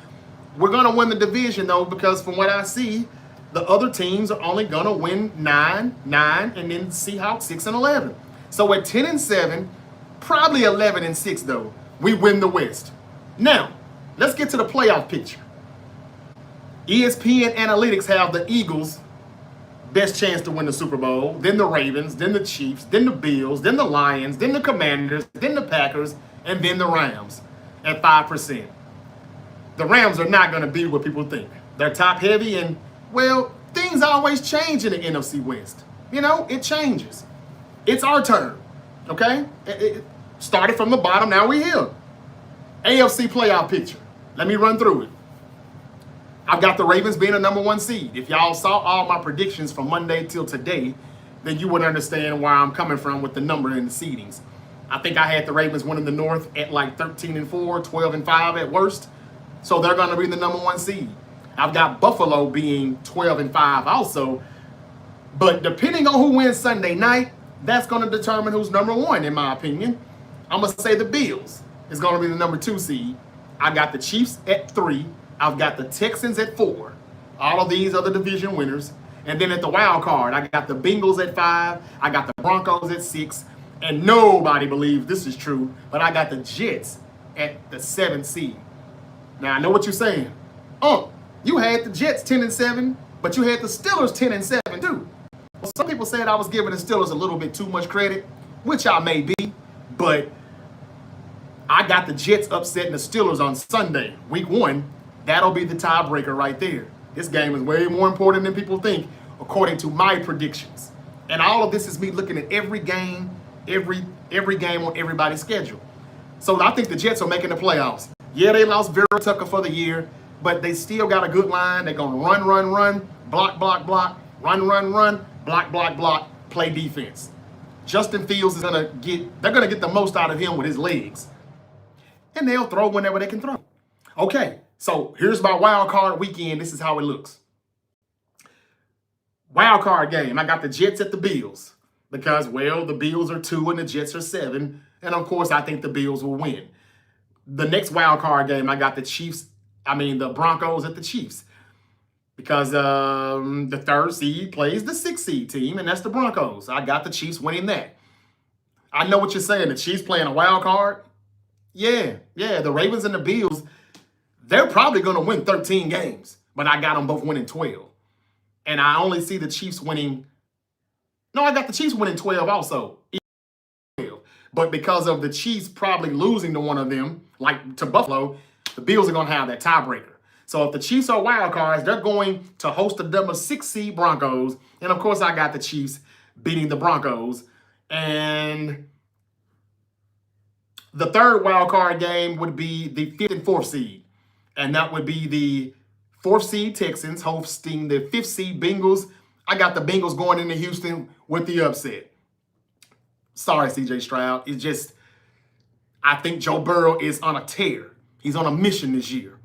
We're going to win the division, though, because from what I see, the other teams are only going to win 9, and then Seahawks 6-11. So at 10-7, probably 11-6, though, we win the West. Now, let's get to the playoff picture. ESPN Analytics have the Eagles best chance to win the Super Bowl, then the Ravens, then the Chiefs, then the Bills, then the Lions, then the Commanders, then the Packers, and then the Rams at 5%. The Rams are not going to be what people think. They're top heavy, and, well, things always change in the NFC West. It changes. It's our turn, okay? It started from the bottom, now we're here. AFC playoff picture. Let me run through it. I've got the Ravens being a number 1 seed. If y'all saw all my predictions from Monday till today, then you would understand where I'm coming from with the number and the seedings. I think I had the Ravens winning the North at like 13-4, 12-5 at worst. So they're going to be the number 1 seed. I've got Buffalo being 12-5 also. But depending on who wins Sunday night, that's going to determine who's number 1, in my opinion. I'm going to say the Bills is going to be the number 2 seed. I got the Chiefs at 3. I've got the Texans at 4. All of these are the division winners. And then at the wild card, I got the Bengals at 5. I got the Broncos at 6. And nobody believes this is true, but I got the Jets at the 7th seed. Now, I know what you're saying. You had the Jets 10-7, but you had the Steelers 10-7 too. Well, some people said I was giving the Steelers a little bit too much credit, which I may be, but I got the Jets upsetting the Steelers on Sunday, week 1. That'll be the tiebreaker right there. This game is way more important than people think, according to my predictions. And all of this is me looking at every game, every game on everybody's schedule. So I think the Jets are making the playoffs. Yeah, they lost Vera Tucker for the year, but they still got a good line. They're going to run, block, run, block, play defense. Justin Fields is they're going to get the most out of him with his legs. And they'll throw whenever they can throw. Okay, so here's my wild card weekend. This is how it looks. Wild card game, I got the Jets at the Bills because, well, the Bills are 2 and the Jets are 7. And, of course, I think the Bills will win. The next wild card game, I got the Broncos at the Chiefs because the 3rd seed plays the 6th seed team, and that's the Broncos. I got the Chiefs winning that. I know what you're saying. The Chiefs playing a wild card. Yeah. The Ravens and the Bills, they're probably going to win 13 games, but I got them both winning 12. And I only see the Chiefs winning. No, I got the Chiefs winning 12 also. But because of the Chiefs probably losing to one of them, like to Buffalo, the Bills are going to have that tiebreaker. So if the Chiefs are wild cards, they're going to host the number 6 seed Broncos. And of course, I got the Chiefs beating the Broncos. And the 3rd wild card game would be the 5th and 4th seed. And that would be the 4th seed Texans hosting the 5th seed Bengals. I got the Bengals going into Houston with the upset. Sorry, CJ Stroud. It's just, I think Joe Burrow is on a tear. He's on a mission this year.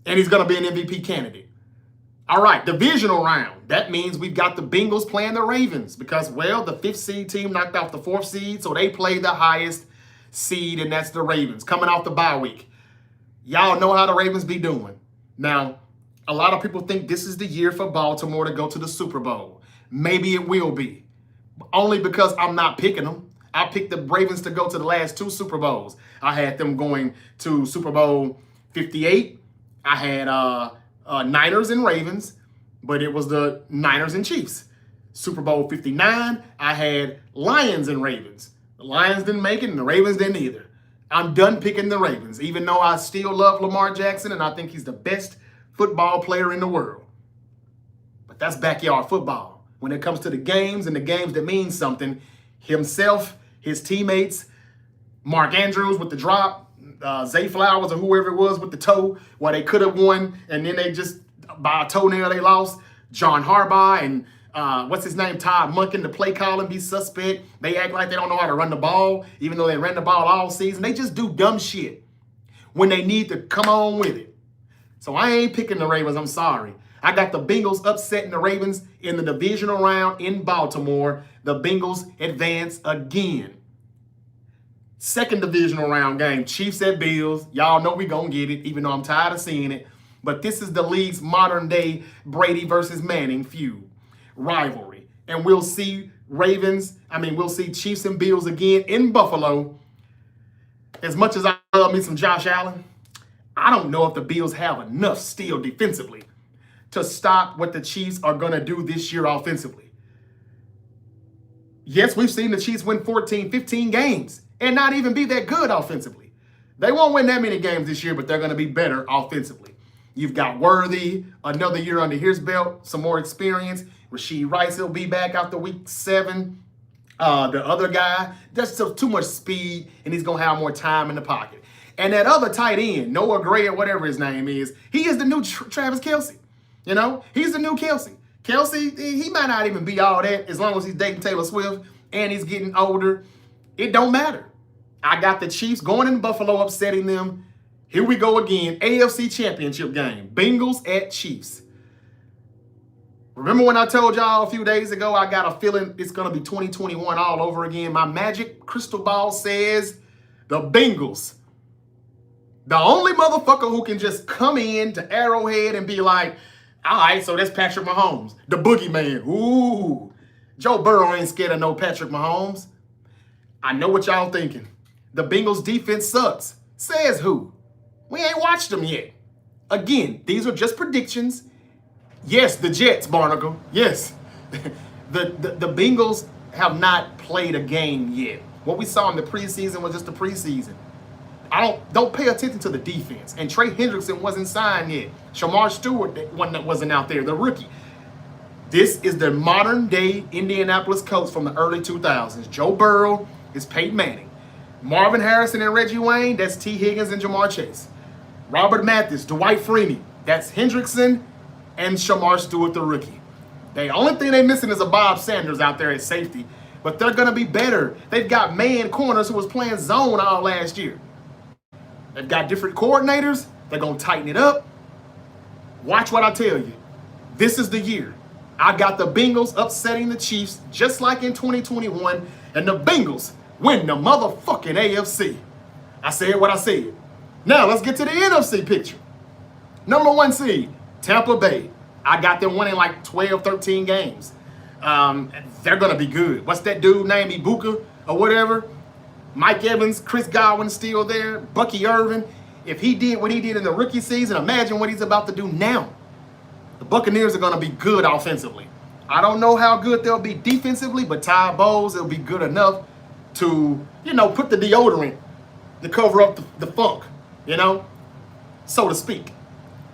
And he's going to be an MVP candidate. All right, divisional round. That means we've got the Bengals playing the Ravens because, well, the 5th seed team knocked off the 4th seed, so they played the highest seed, and that's the Ravens coming off the bye week. Y'all know how the Ravens be doing. Now, a lot of people think this is the year for Baltimore to go to the Super Bowl. Maybe it will be. Only because I'm not picking them. I picked the Ravens to go to the last 2 Super Bowls. I had them going to Super Bowl 58. I had Niners and Ravens, but it was the Niners and Chiefs. Super Bowl 59, I had Lions and Ravens. The Lions didn't make it, and the Ravens didn't either. I'm done picking the Ravens, even though I still love Lamar Jackson, and I think he's the best football player in the world. But that's backyard football. When it comes to the games and the games that mean something, himself, his teammates, Mark Andrews with the drop, Zay Flowers or whoever it was with the toe, where they could have won, and then they just, by a toenail, they lost. John Harbaugh and what's his name, Todd Monken, the play calling be suspect. They act like they don't know how to run the ball, even though they ran the ball all season. They just do dumb shit when they need to come on with it. So I ain't picking the Ravens, I'm sorry. I got the Bengals upsetting the Ravens in the divisional round in Baltimore. The Bengals advance again. Second divisional round game, Chiefs at Bills. Y'all know we gonna get it, even though I'm tired of seeing it. But this is the league's modern day Brady versus Manning feud, rivalry. And we'll see we'll see Chiefs and Bills again in Buffalo. As much as I love me some Josh Allen, I don't know if the Bills have enough still defensively to stop what the Chiefs are going to do this year offensively. Yes, we've seen the Chiefs win 14, 15 games and not even be that good offensively. They won't win that many games this year, but they're going to be better offensively. You've got Worthy, another year under his belt, some more experience. Rashee Rice will be back after week 7. The other guy, that's too much speed, and he's going to have more time in the pocket. And that other tight end, Noah Gray or whatever his name is, he is the new Travis Kelce. You know, he's the new Kelce. Kelce, he might not even be all that as long as he's dating Taylor Swift and he's getting older. It don't matter. I got the Chiefs going in Buffalo, upsetting them. Here we go again. AFC Championship game. Bengals at Chiefs. Remember when I told y'all a few days ago, I got a feeling it's going to be 2021 all over again. My magic crystal ball says the Bengals. The only motherfucker who can just come in to Arrowhead and be like, all right, so that's Patrick Mahomes, the boogeyman. Ooh, Joe Burrow ain't scared of no Patrick Mahomes. I know what y'all thinking. The Bengals defense sucks. Says who? We ain't watched them yet. Again, these are just predictions. Yes, the Jets, Barnacle. Yes. The Bengals have not played a game yet. What we saw in the preseason was just the preseason. Don't pay attention to the defense. And Trey Hendrickson wasn't signed yet. Shamar Stewart, one that wasn't out there, the rookie. This is the modern day Indianapolis coach from the early 2000s. Joe Burrow is Peyton Manning. Marvin Harrison and Reggie Wayne, that's T. Higgins and Jamar Chase. Robert Mathis, Dwight Freeney, that's Hendrickson and Shamar Stewart, the rookie. The only thing they're missing is a Bob Sanders out there at safety, but they're going to be better. They've got man corners who was playing zone all last year. They've got different coordinators. They're going to tighten it up. Watch what I tell you. This is the year. I got the Bengals upsetting the Chiefs just like in 2021, and the Bengals win the motherfucking AFC. I said what I said. Now let's get to the NFC picture. Number 1 seed, Tampa Bay. I got them winning like 12, 13 games. They're going to be good. What's that dude named Ibuka or whatever? Mike Evans, Chris Godwin still there, Bucky Irvin. If he did what he did in the rookie season, imagine what he's about to do now. The Buccaneers are going to be good offensively. I don't know how good they'll be defensively, but Ty Bowles will be good enough to, put the deodorant to cover up the funk, so to speak.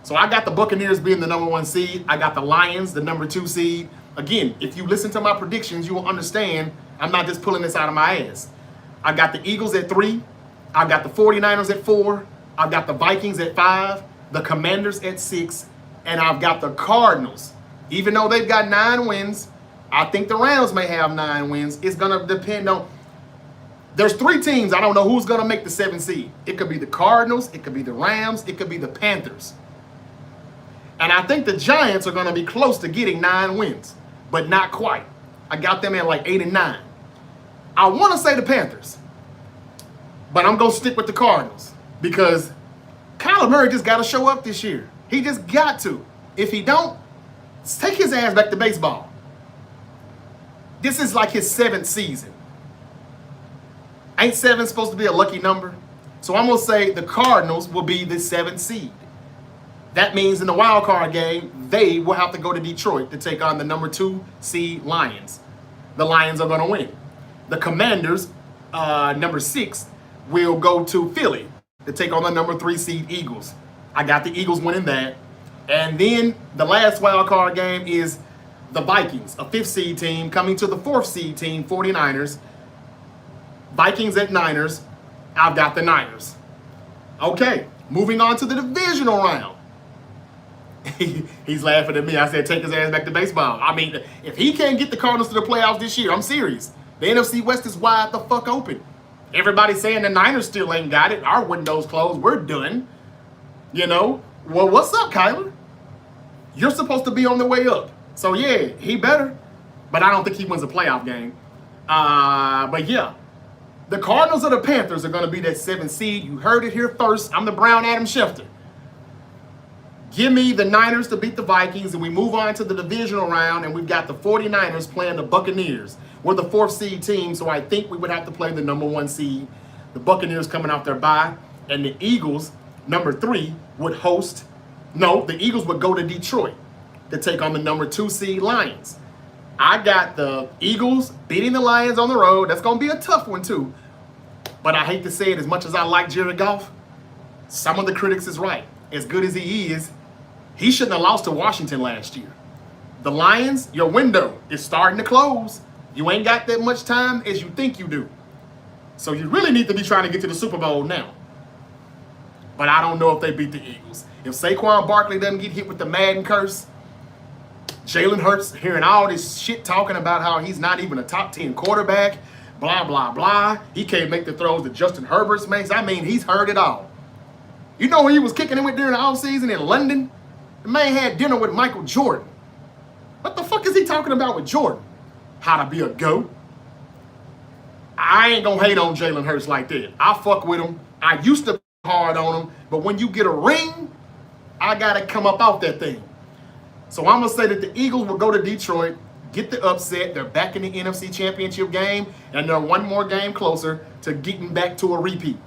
So I got the Buccaneers being the number 1 seed. I got the Lions, the number 2 seed. Again, if you listen to my predictions, you will understand I'm not just pulling this out of my ass. I got the Eagles at 3. I got the 49ers at 4. I got the Vikings at 5. The Commanders at 6. And I've got the Cardinals. Even though they've got 9 wins, I think the Rams may have 9 wins. It's going to depend on... There's 3 teams. I don't know who's going to make the 7th seed. It could be the Cardinals. It could be the Rams. It could be the Panthers. And I think the Giants are going to be close to getting 9 wins, but not quite. I got them at like 8 and 9. I want to say the Panthers, but I'm going to stick with the Cardinals because Kyler Murray just got to show up this year. He just got to. If he don't, take his ass back to baseball. This is like his 7th season. Ain't 7 supposed to be a lucky number? So I'm going to say the Cardinals will be the 7th seed. That means in the wild card game, they will have to go to Detroit to take on the number 2 seed Lions. The Lions are going to win. The Commanders, number 6, will go to Philly to take on the number 3 seed Eagles. I got the Eagles winning that. And then the last wild card game is the Vikings, a 5th seed team, coming to the 4th seed team, 49ers. Vikings at Niners. I've got the Niners. Okay, moving on to the divisional round. He's laughing at me. I said, take his ass back to baseball. I mean, if he can't get the Cardinals to the playoffs this year, I'm serious. The NFC West is wide the fuck open. Everybody's saying the Niners still ain't got it. Our window's closed. We're done. Well, what's up, Kyler? You're supposed to be on the way up. So, yeah, he better. But I don't think he wins a playoff game. But, yeah. The Cardinals or the Panthers are going to be that 7th seed. You heard it here first. I'm the Brown Adam Schefter. Give me the Niners to beat the Vikings, and we move on to the divisional round, and we've got the 49ers playing the Buccaneers. We're the 4th seed team, so I think we would have to play the number 1 seed. The Buccaneers coming off their bye, and the Eagles, number 3, would host. No, the Eagles would go to Detroit to take on the number 2 seed Lions. I got the Eagles beating the Lions on the road. That's going to be a tough one, too. But I hate to say it, as much as I like Jared Goff, some of the critics is right. As good as he is, he shouldn't have lost to Washington last year. The Lions, your window is starting to close. You ain't got that much time as you think you do. So you really need to be trying to get to the Super Bowl now. But I don't know if they beat the Eagles. If Saquon Barkley doesn't get hit with the Madden curse, Jalen Hurts hearing all this shit talking about how he's not even a top 10 quarterback, blah, blah, blah. He can't make the throws that Justin Herbert makes. I mean, he's heard it all. You know who he was kicking him with during the offseason in London? The man had dinner with Michael Jordan. What the fuck is he talking about with Jordan? How to be a GOAT? I ain't gonna hate on Jalen Hurts like that. I fuck with him. I used to be hard on him, but when you get a ring, I gotta come up off that thing. So I'm gonna say that the Eagles will go to Detroit, get the upset. They're back in the NFC Championship game, and they're one more game closer to getting back to a repeat.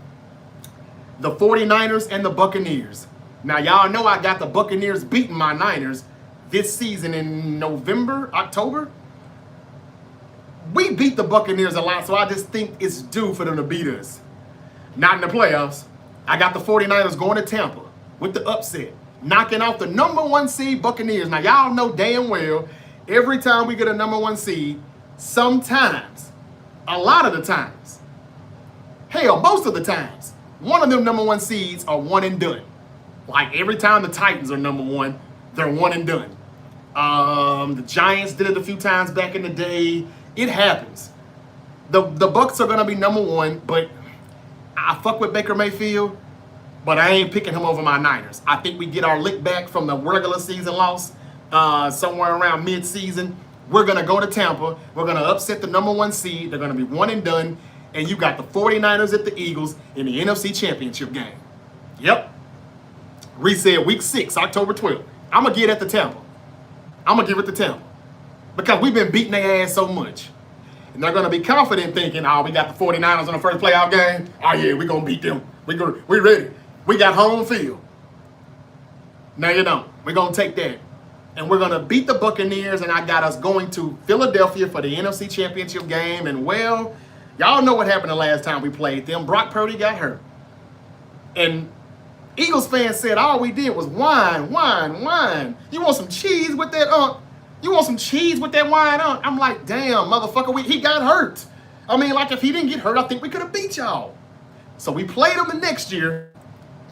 The 49ers and the Buccaneers. Now, y'all know I got the Buccaneers beating my Niners this season in November, October. We beat the Buccaneers a lot, so I just think it's due for them to beat us. Not in the playoffs. I got the 49ers going to Tampa with the upset, knocking off the number 1 seed Buccaneers. Now, y'all know damn well, every time we get a number 1 seed, sometimes, a lot of the times, hell, most of the times, one of them number 1 seeds are one and done. Like every time the Titans are number 1, they're one and done. The Giants did it a few times back in the day. It happens. The Bucs are going to be number 1, but I fuck with Baker Mayfield, but I ain't picking him over my Niners. I think we get our lick back from the regular season loss somewhere around mid-season. We're going to go to Tampa. We're going to upset the number 1 seed. They're going to be one and done. And you got the 49ers at the Eagles in the NFC Championship game. Yep. Reese said week 6, October 12th. I'm going to give it to Tampa. I'm going to give it to Tampa. Because we've been beating their ass so much. And they're going to be confident thinking, oh, we got the 49ers in the first playoff game. Oh, yeah, we're going to beat them. We ready. We got home field. No, you don't. We're going to take that. And we're going to beat the Buccaneers, and I got us going to Philadelphia for the NFC Championship game. And, well, y'all know what happened the last time we played them. Brock Purdy got hurt. And Eagles fans said all we did was whine. You want some cheese with that, You want some cheese with that wine, I'm like, damn, motherfucker, he got hurt. I mean, like, if he didn't get hurt, I think we could have beat y'all. So we played them the next year,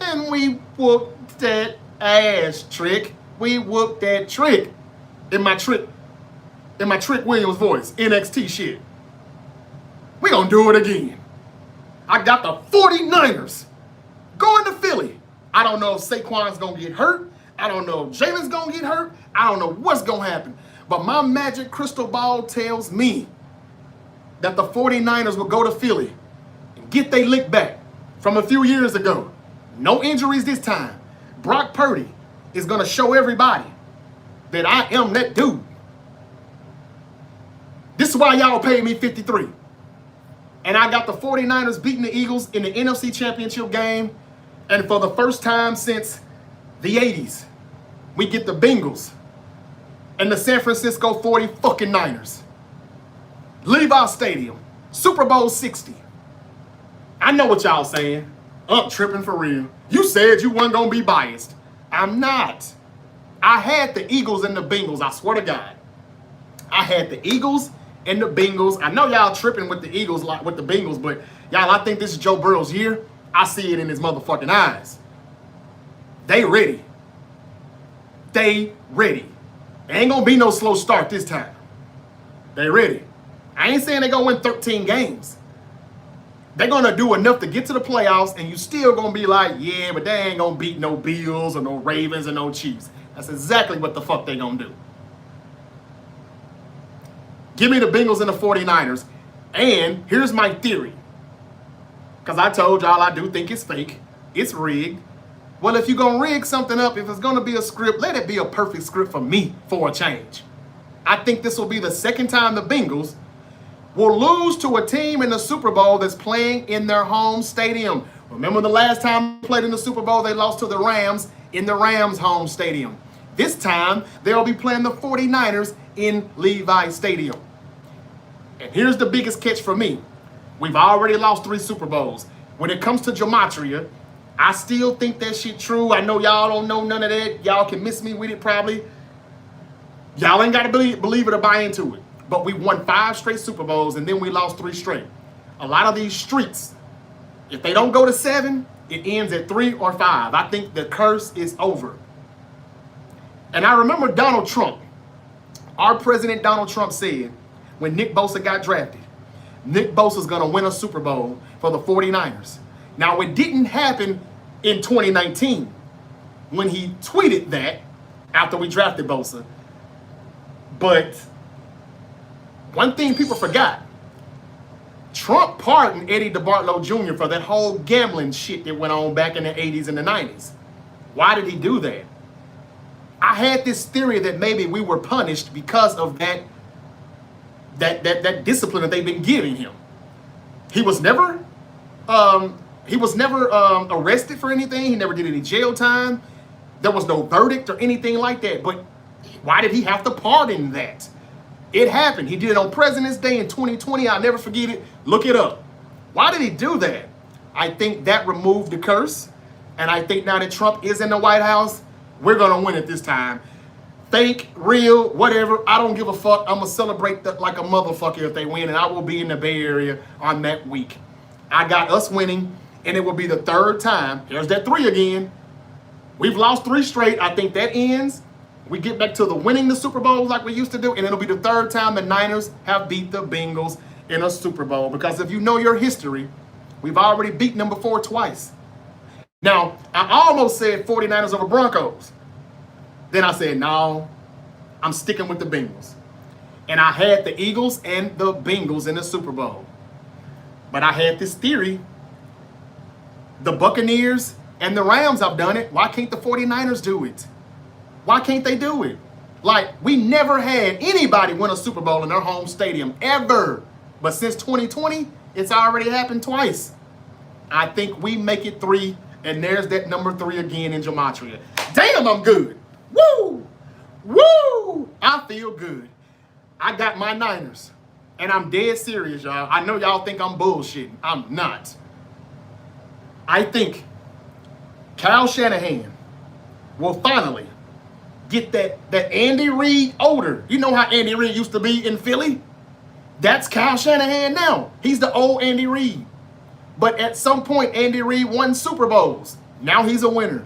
and we whooped that ass, Trick. We whooped that Trick. In my Trick Williams voice, NXT shit. We gonna do it again. I got the 49ers going to Philly. I don't know if Saquon's gonna get hurt. I don't know if Jalen's gonna get hurt. I don't know what's gonna happen. But my magic crystal ball tells me that the 49ers will go to Philly and get their lick back from a few years ago. No injuries this time. Brock Purdy is gonna show everybody that I am that dude. This is why y'all paid me 53. And I got the 49ers beating the Eagles in the NFC Championship game. And for the first time since the 80s, we get the Bengals and the San Francisco 49ers. Levi Stadium, Super Bowl 60. I know what y'all saying. Tripping for real. You said you weren't going to be biased. I'm not. I had the Eagles and the Bengals, I swear to God. I had the Eagles and the Bengals. I know y'all tripping with the Eagles, like with the Bengals, but y'all, I think this is Joe Burrow's year. I see it in his motherfucking eyes. They ready. They ready. Ain't gonna be no slow start this time. They ready. I ain't saying they gonna win 13 games. They're gonna do enough to get to the playoffs, and you still gonna be like, yeah, but they ain't gonna beat no Bills or no Ravens or no Chiefs. That's exactly what the fuck they gonna do. Give me the Bengals and the 49ers. And here's my theory. Because I told y'all I do think it's fake. It's rigged. Well, if you're going to rig something up, if it's going to be a script, let it be a perfect script for me for a change. I think this will be the second time the Bengals will lose to a team in the Super Bowl that's playing in their home stadium. Remember the last time they played in the Super Bowl, they lost to the Rams in the Rams' home stadium. This time, they'll be playing the 49ers in Levi Stadium. And here's the biggest catch for me. We've already lost 3 Super Bowls. When it comes to gematria, I still think that shit true. I know y'all don't know none of that. Y'all can miss me with it probably. Y'all ain't got to believe it or buy into it. But we won 5 straight Super Bowls, and then we lost 3 straight. A lot of these streaks, if they don't go to 7, it ends at 3 or 5. I think the curse is over. And I remember Donald Trump, our president Donald Trump said, when Nick Bosa got drafted, Nick Bosa's going to win a Super Bowl for the 49ers. Now, it didn't happen in 2019 when he tweeted that after we drafted Bosa. But one thing people forgot, Trump pardoned Eddie DeBartolo Jr. for that whole gambling shit that went on back in the 80s and the 90s. Why did he do that? I had this theory that maybe we were punished because of that discipline that they've been giving him. He was never arrested for anything. He never did any jail time. There was no verdict or anything like that. But why did he have to pardon that? It happened. He did it on President's Day in 2020. I'll never forget it. Look it up. Why did he do that? I think that removed the curse. And I think now that Trump is in the White House, we're going to win it this time. Fake, real, whatever. I don't give a fuck. I'm going to celebrate like a motherfucker if they win. And I will be in the Bay Area on that week. I got us winning. And it will be the 3rd time. Here's that 3 again. We've lost 3 straight. I think that ends. We get back to the winning the Super Bowls like we used to do. And it'll be the 3rd time the Niners have beat the Bengals in a Super Bowl. Because if you know your history, we've already beaten them before twice. Now, I almost said 49ers over Broncos. Then I said, no, I'm sticking with the Bengals. And I had the Eagles and the Bengals in the Super Bowl. But I had this theory. The Buccaneers and the Rams have done it. Why can't the 49ers do it? Why can't they do it? Like, we never had anybody win a Super Bowl in their home stadium, ever. But since 2020, it's already happened twice. I think we make it 3, and there's that number 3 again in gematria. Damn, I'm good. Woo! Woo! I feel good. I got my Niners, and I'm dead serious, y'all. I know y'all think I'm bullshitting. I'm not. I think Kyle Shanahan will finally get that Andy Reid odor. You know how Andy Reid used to be in Philly? That's Kyle Shanahan now. He's the old Andy Reid. But at some point, Andy Reid won Super Bowls. Now he's a winner.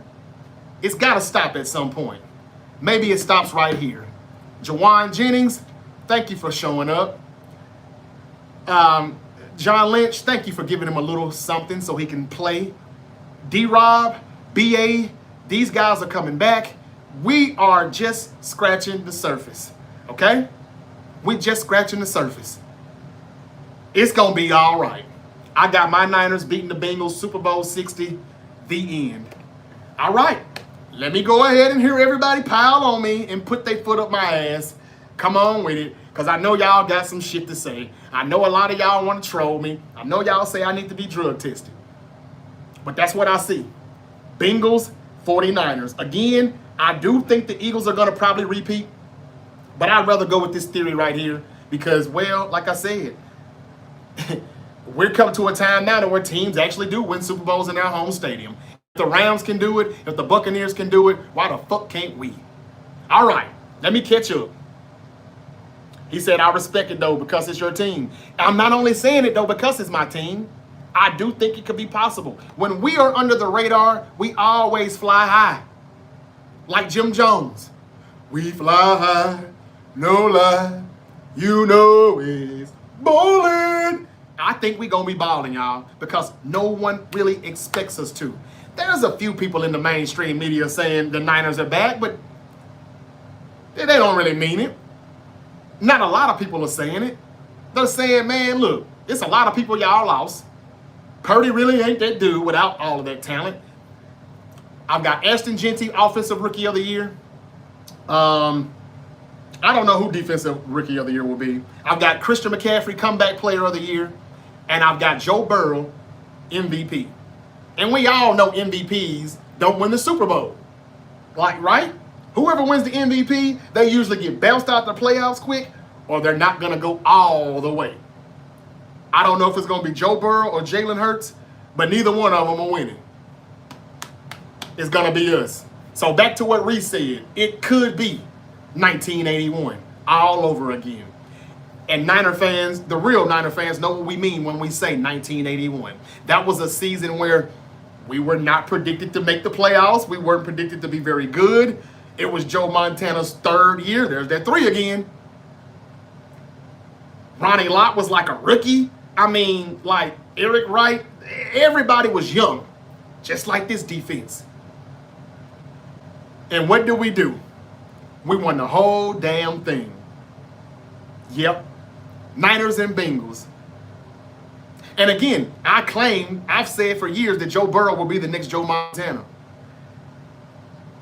It's got to stop at some point. Maybe it stops right here. Jawan Jennings, thank you for showing up. John Lynch, thank you for giving him a little something so he can play. D-Rob, B.A., these guys are coming back. We are just scratching the surface, okay? We just scratching the surface. It's going to be all right. I got my Niners beating the Bengals, Super Bowl 60, the end. All right, let me go ahead and hear everybody pile on me and put their foot up my ass. Come on with it, because I know y'all got some shit to say. I know a lot of y'all want to troll me. I know y'all say I need to be drug tested. But that's what I see. Bengals, 49ers. Again, I do think the Eagles are going to probably repeat. But I'd rather go with this theory right here because, well, like I said, we're coming to a time now where teams actually do win Super Bowls in their home stadium. If the Rams can do it, if the Buccaneers can do it, why the fuck can't we? All right, let me catch up. He said, I respect it, though, because it's your team. I'm not only saying it, though, because it's my team. I do think it could be possible. When we are under the radar, we always fly high. Like Jim Jones. We fly high, no lie. You know it's ballin'. I think we're going to be balling, y'all, because no one really expects us to. There's a few people in the mainstream media saying the Niners are back, but they don't really mean it. Not a lot of people are saying it. They're saying, man, look, it's a lot of people y'all lost. Purdy really ain't that dude without all of that talent. I've got Ashton Jeanty, Offensive Rookie of the Year. I don't know who Defensive Rookie of the Year will be. I've got Christian McCaffrey, Comeback Player of the Year. And I've got Joe Burrow, MVP. And we all know MVPs don't win the Super Bowl. Like, right? Whoever wins the MVP, they usually get bounced out the playoffs quick, or they're not going to go all the way. I don't know if it's going to be Joe Burrow or Jalen Hurts, but neither one of them are winning. It's going to be us. So back to what Reese said. It could be 1981 all over again. And Niner fans, the real Niner fans, know what we mean when we say 1981. That was a season where we were not predicted to make the playoffs. We weren't predicted to be very good. It was Joe Montana's 3rd year. There's that 3 again. Ronnie Lott was like a rookie. I mean, like Eric Wright. Everybody was young, just like this defense. And what did we do? We won the whole damn thing. Yep. Niners and Bengals. And again, I've said for years that Joe Burrow will be the next Joe Montana.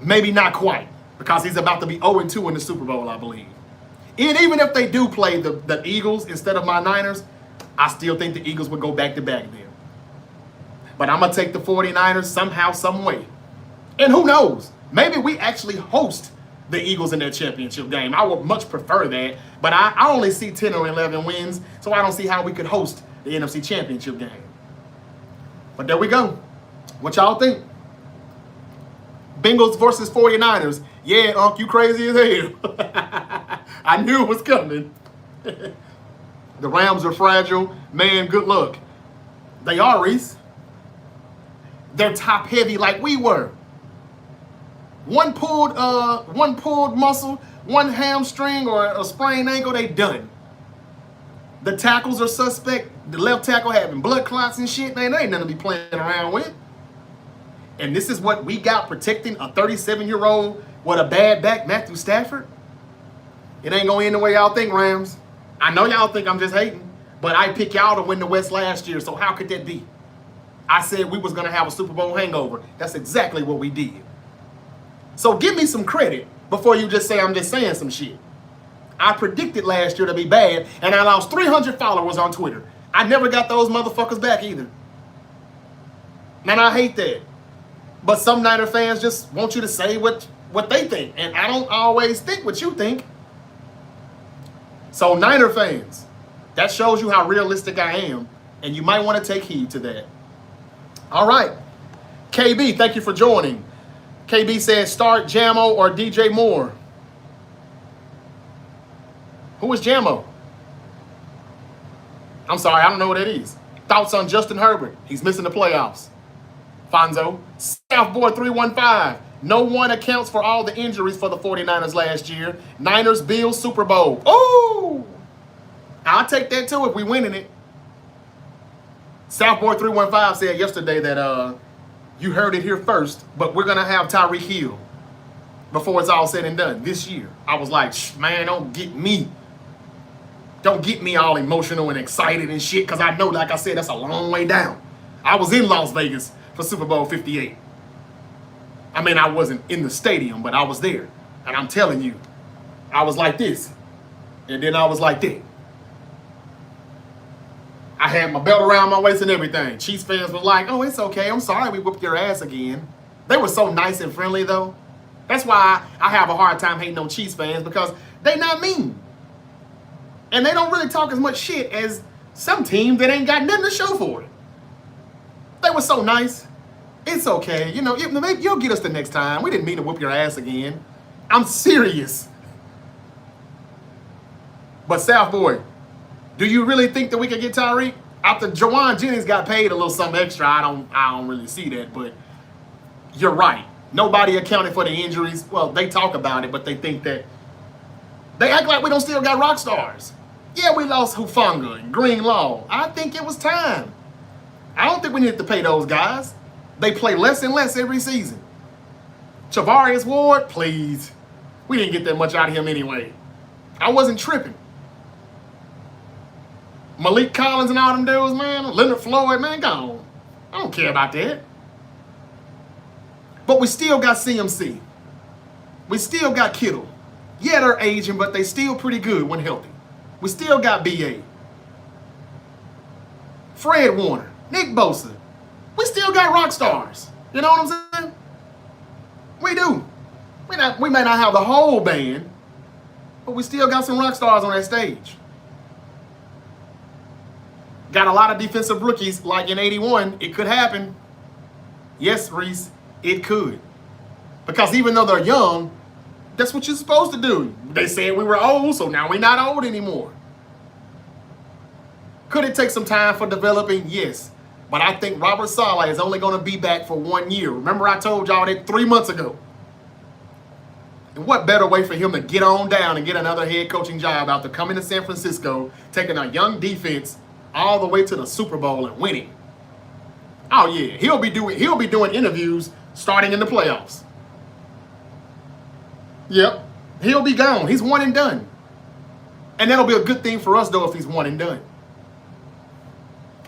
Maybe not quite, because he's about to be 0-2 in the Super Bowl, I believe. And even if they do play the Eagles instead of my Niners, I still think the Eagles would go back-to-back then. But I'm going to take the 49ers somehow, some way. And who knows? Maybe we actually host the Eagles in their championship game. I would much prefer that. But I only see 10 or 11 wins, so I don't see how we could host the NFC championship game. But there we go. What y'all think? Bengals versus 49ers. Yeah, Unc, you crazy as hell. I knew it was coming. The Rams are fragile. Man, good luck. They are, Reese. They're top heavy like we were. One pulled muscle, one hamstring or a sprained ankle, they done. The tackles are suspect. The left tackle having blood clots and shit. Man, they ain't nothing to be playing around with. And this is what we got protecting a 37-year-old with a bad back, Matthew Stafford. It ain't going to end the way y'all think, Rams. I know y'all think I'm just hating, but I picked y'all to win the West last year, so how could that be? I said we was going to have a Super Bowl hangover. That's exactly what we did. So give me some credit before you just say I'm just saying some shit. I predicted last year to be bad, and I lost 300 followers on Twitter. I never got those motherfuckers back either. And I hate that. But some Niner fans just want you to say what they think, and I don't always think what you think. So Niner fans, that shows you how realistic I am, and you might want to take heed to that. All right. KB, thank you for joining. KB says start Jamo or DJ Moore. Who is Jamo? I'm sorry, I don't know what that is. Thoughts on Justin Herbert? He's missing the playoffs. Fonzo. Southboy 315. No one accounts for all the injuries for the 49ers last year. Niners, Bills, Super Bowl. Oh! I'll take that too if we winning it. Southboy 315 said yesterday that you heard it here first, but we're going to have Tyreek Hill before it's all said and done this year. I was like, man, don't get me all emotional and excited and shit, because I know, like I said, that's a long way down. I was in Las Vegas for Super Bowl 58. I mean, I wasn't in the stadium, but I was there. And I'm telling you, I was like this. And then I was like that. I had my belt around my waist and everything. Chiefs fans were like, oh, it's okay. I'm sorry we whooped your ass again. They were so nice and friendly, though. That's why I have a hard time hating on Chiefs fans, because they not mean. And they don't really talk as much shit as some teams that ain't got nothing to show for it. They were so nice. It's okay. You know, maybe you'll get us the next time. We didn't mean to whoop your ass again. I'm serious. But Southboy, do you really think that we could get Tyreek? After Jawan Jennings got paid a little something extra, I don't really see that. But you're right. Nobody accounted for the injuries. Well, they talk about it, but they think that they act like we don't still got rock stars. Yeah, we lost Hufanga and Greenlaw. I think it was time. I don't think we need to pay those guys. They play less and less every season. Charvarius Ward, please. We didn't get that much out of him anyway. I wasn't tripping. Malik Collins and all them dudes, man. Leonard Floyd, man, gone. I don't care about that. But we still got CMC. We still got Kittle. Yeah, they're aging, but they still pretty good when healthy. We still got BA. Fred Warner. Nick Bosa. We still got rock stars. You know what I'm saying? We do. We may not have the whole band, but we still got some rock stars on that stage. Got a lot of defensive rookies like in 81. It could happen. Yes, Reese, it could. Because even though they're young, that's what you're supposed to do. They said we were old, so now we're not old anymore. Could it take some time for developing? Yes. But I think Robert Saleh is only going to be back for 1 year. Remember I told y'all that 3 months ago. And what better way for him to get on down and get another head coaching job after coming to San Francisco, taking a young defense all the way to the Super Bowl and winning? Oh yeah, he'll be doing interviews starting in the playoffs. Yep, he'll be gone. He's one and done. And that'll be a good thing for us though if he's one and done.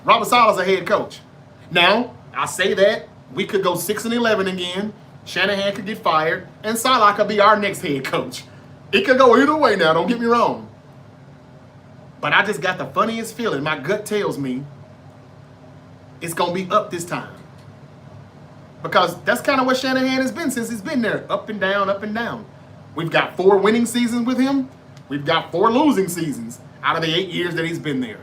Robert Saleh's a head coach. Now, I say that we could go 6-11 again. Shanahan could get fired, and Saleh could be our next head coach. It could go either way now, don't get me wrong. But I just got the funniest feeling. My gut tells me it's going to be up this time. Because that's kind of what Shanahan has been since he's been there. Up and down, up and down. We've got 4 winning seasons with him. We've got 4 losing seasons out of the 8 years that he's been there.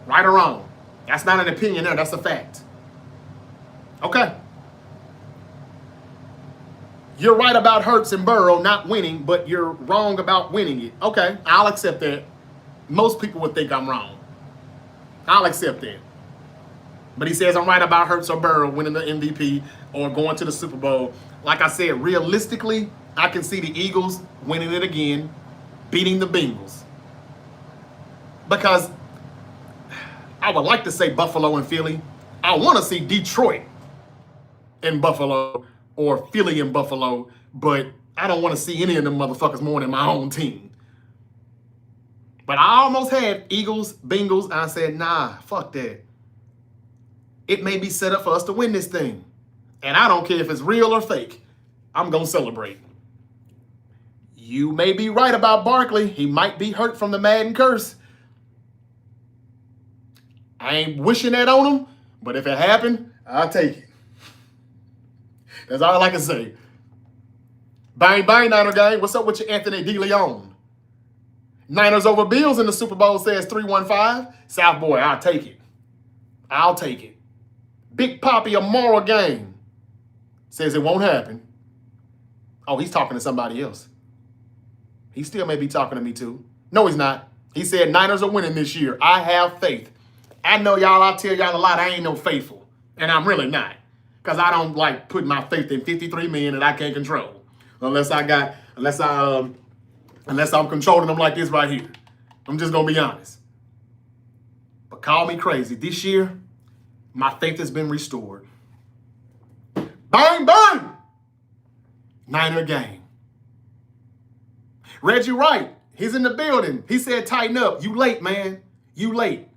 Right or wrong. That's not an opinion there. That's a fact. Okay. You're right about Hurts and Burrow not winning, but you're wrong about winning it. Okay, I'll accept that. Most people would think I'm wrong. I'll accept that. But he says I'm right about Hurts or Burrow winning the MVP or going to the Super Bowl. Like I said, realistically, I can see the Eagles winning it again, beating the Bengals. Because I would like to say Buffalo and Philly. I want to see Detroit and Buffalo or Philly and Buffalo, but I don't want to see any of them motherfuckers more than my own team. But I almost had Eagles, Bengals, and I said, nah, fuck that. It may be set up for us to win this thing. And I don't care if it's real or fake. I'm going to celebrate. You may be right about Barkley. He might be hurt from the Madden curse. I ain't wishing that on him, but if it happened, I'll take it. That's all I can say. Bang, bang, Niner gang. What's up with your Anthony DeLeon? Niners over Bills in the Super Bowl says 315. South boy, I'll take it. I'll take it. Big Poppy Amora game says it won't happen. Oh, he's talking to somebody else. He still may be talking to me too. No, he's not. He said Niners are winning this year. I have faith. I know y'all, I tell y'all a lot, I ain't no faithful. And I'm really not. Because I don't like putting my faith in 53 men that I can't control. Unless I'm controlling them like this right here. I'm just going to be honest. But call me crazy. This year, my faith has been restored. Bang, bang! Niner game. Reggie Wright, he's in the building. He said, tighten up. You late, man. You late.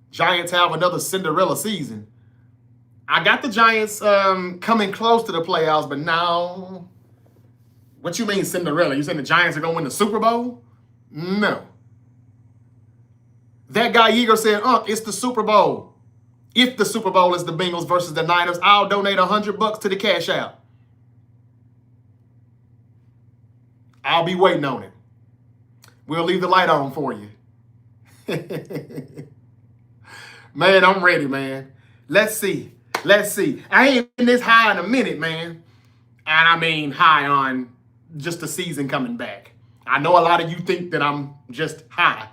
Giants have another Cinderella season. I got the Giants coming close to the playoffs, but now, what you mean Cinderella? You saying the Giants are going to win the Super Bowl? No. That guy Yeager said, it's the Super Bowl. If the Super Bowl is the Bengals versus the Niners, I'll donate $100 to the cash out. I'll be waiting on it. We'll leave the light on for you. Man, I'm ready, man. Let's see. I ain't been this high in a minute, man. And I mean high on just the season coming back. I know a lot of you think that I'm just high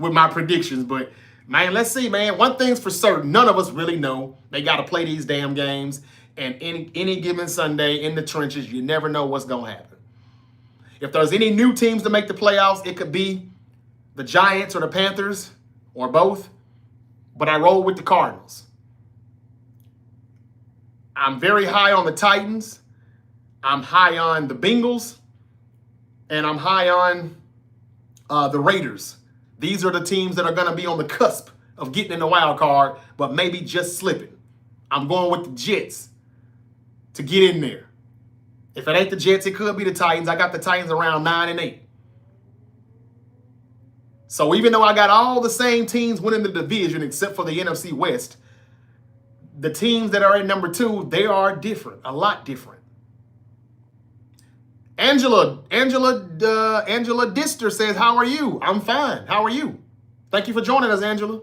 with my predictions, but man, let's see, man. One thing's for certain. None of us really know. They got to play these damn games. And any given Sunday in the trenches, you never know what's going to happen. If there's any new teams to make the playoffs, it could be the Giants or the Panthers or both. But I roll with the Cardinals. I'm very high on the Titans. I'm high on the Bengals. And I'm high on the Raiders. These are the teams that are going to be on the cusp of getting in the wild card, but maybe just slipping. I'm going with the Jets to get in there. If it ain't the Jets, it could be the Titans. I got the Titans around 9-8. So even though I got all the same teams winning the division except for the NFC West, the teams that are in number 2, they are different, a lot different. Angela Dister says, how are you? I'm fine. How are you? Thank you for joining us, Angela.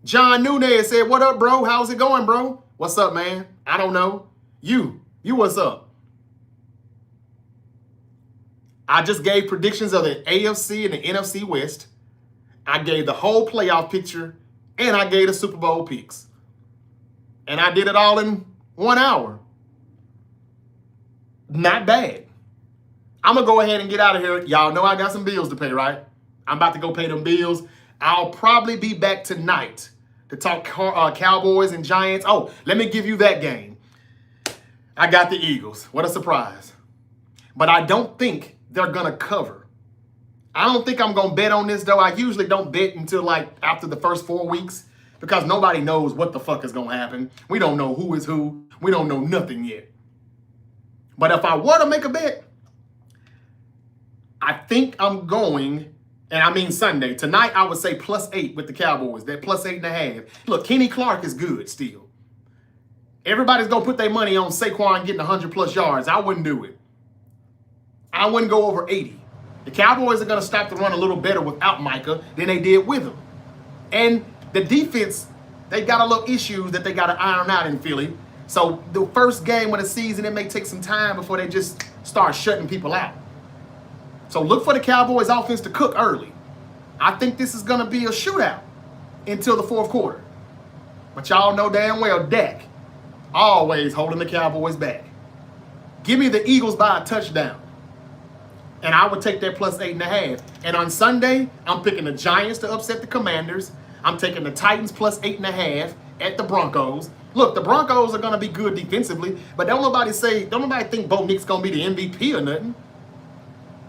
John Nunez said, what up, bro? How's it going, bro? What's up, man? I don't know. You what's up? I just gave predictions of the AFC and the NFC West. I gave the whole playoff picture, and I gave the Super Bowl picks. And I did it all in 1 hour. Not bad. I'm going to go ahead and get out of here. Y'all know I got some bills to pay, right? I'm about to go pay them bills. I'll probably be back tonight to talk Cowboys and Giants. Oh, let me give you that game. I got the Eagles. What a surprise. But I don't think they're going to cover. I don't think I'm going to bet on this, though. I usually don't bet until like after the first 4 weeks because nobody knows what the fuck is going to happen. We don't know who is who. We don't know nothing yet. But if I were to make a bet, I think I'm going, and I mean Sunday. Tonight, I would say +8 with the Cowboys. That +8.5. Look, Kenny Clark is good still. Everybody's going to put their money on Saquon getting 100+ yards. I wouldn't do it. I wouldn't go over 80. The Cowboys are going to stop the run a little better without Micah than they did with him. And the defense, they got a little issues that they got to iron out in Philly. So the first game of the season, it may take some time before they just start shutting people out. So look for the Cowboys offense to cook early. I think this is going to be a shootout until the fourth quarter. But y'all know damn well Dak always holding the Cowboys back. Give me the Eagles by a touchdown. And I would take that +8.5. And on Sunday, I'm picking the Giants to upset the Commanders. I'm taking the Titans +8.5 at the Broncos. Look, the Broncos are going to be good defensively, but don't nobody think Bo Nick's going to be the MVP or nothing.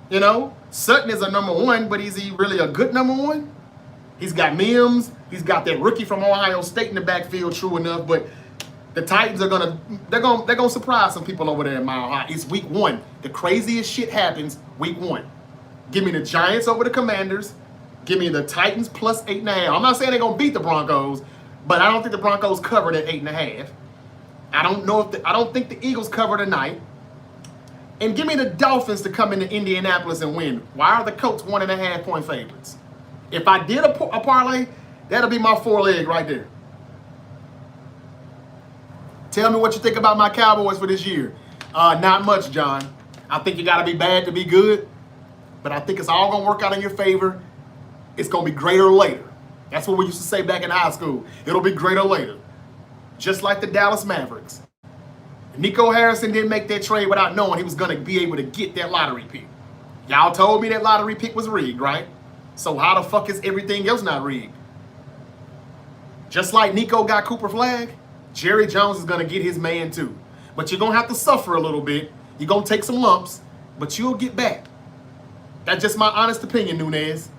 You know, Sutton is a number one, but is he really a good number one? He's got Mims. He's got that rookie from Ohio State in the backfield, true enough. But the Titans are gonna surprise some people over there in Mile High. It's week one. The craziest shit happens week one. Give me the Giants over the Commanders. Give me the Titans plus 8.5. I'm not saying they're gonna beat the Broncos, but I don't think the Broncos covered at 8.5. I don't think the Eagles cover tonight. And give me the Dolphins to come into Indianapolis and win. Why are the Colts 1.5 point favorites? If I did a parlay, that'll be my 4 leg right there. Tell me what you think about my Cowboys for this year. Not much, John. I think you got to be bad to be good, but I think it's all going to work out in your favor. It's going to be greater later. That's what we used to say back in high school. It'll be greater later. Just like the Dallas Mavericks. Nico Harrison didn't make that trade without knowing he was going to be able to get that lottery pick. Y'all told me that lottery pick was rigged, right? So how the fuck is everything else not rigged? Just like Nico got Cooper Flag, Jerry Jones is going to get his man too. But you're going to have to suffer a little bit. You're going to take some lumps, but you'll get back. That's just my honest opinion, Nunez.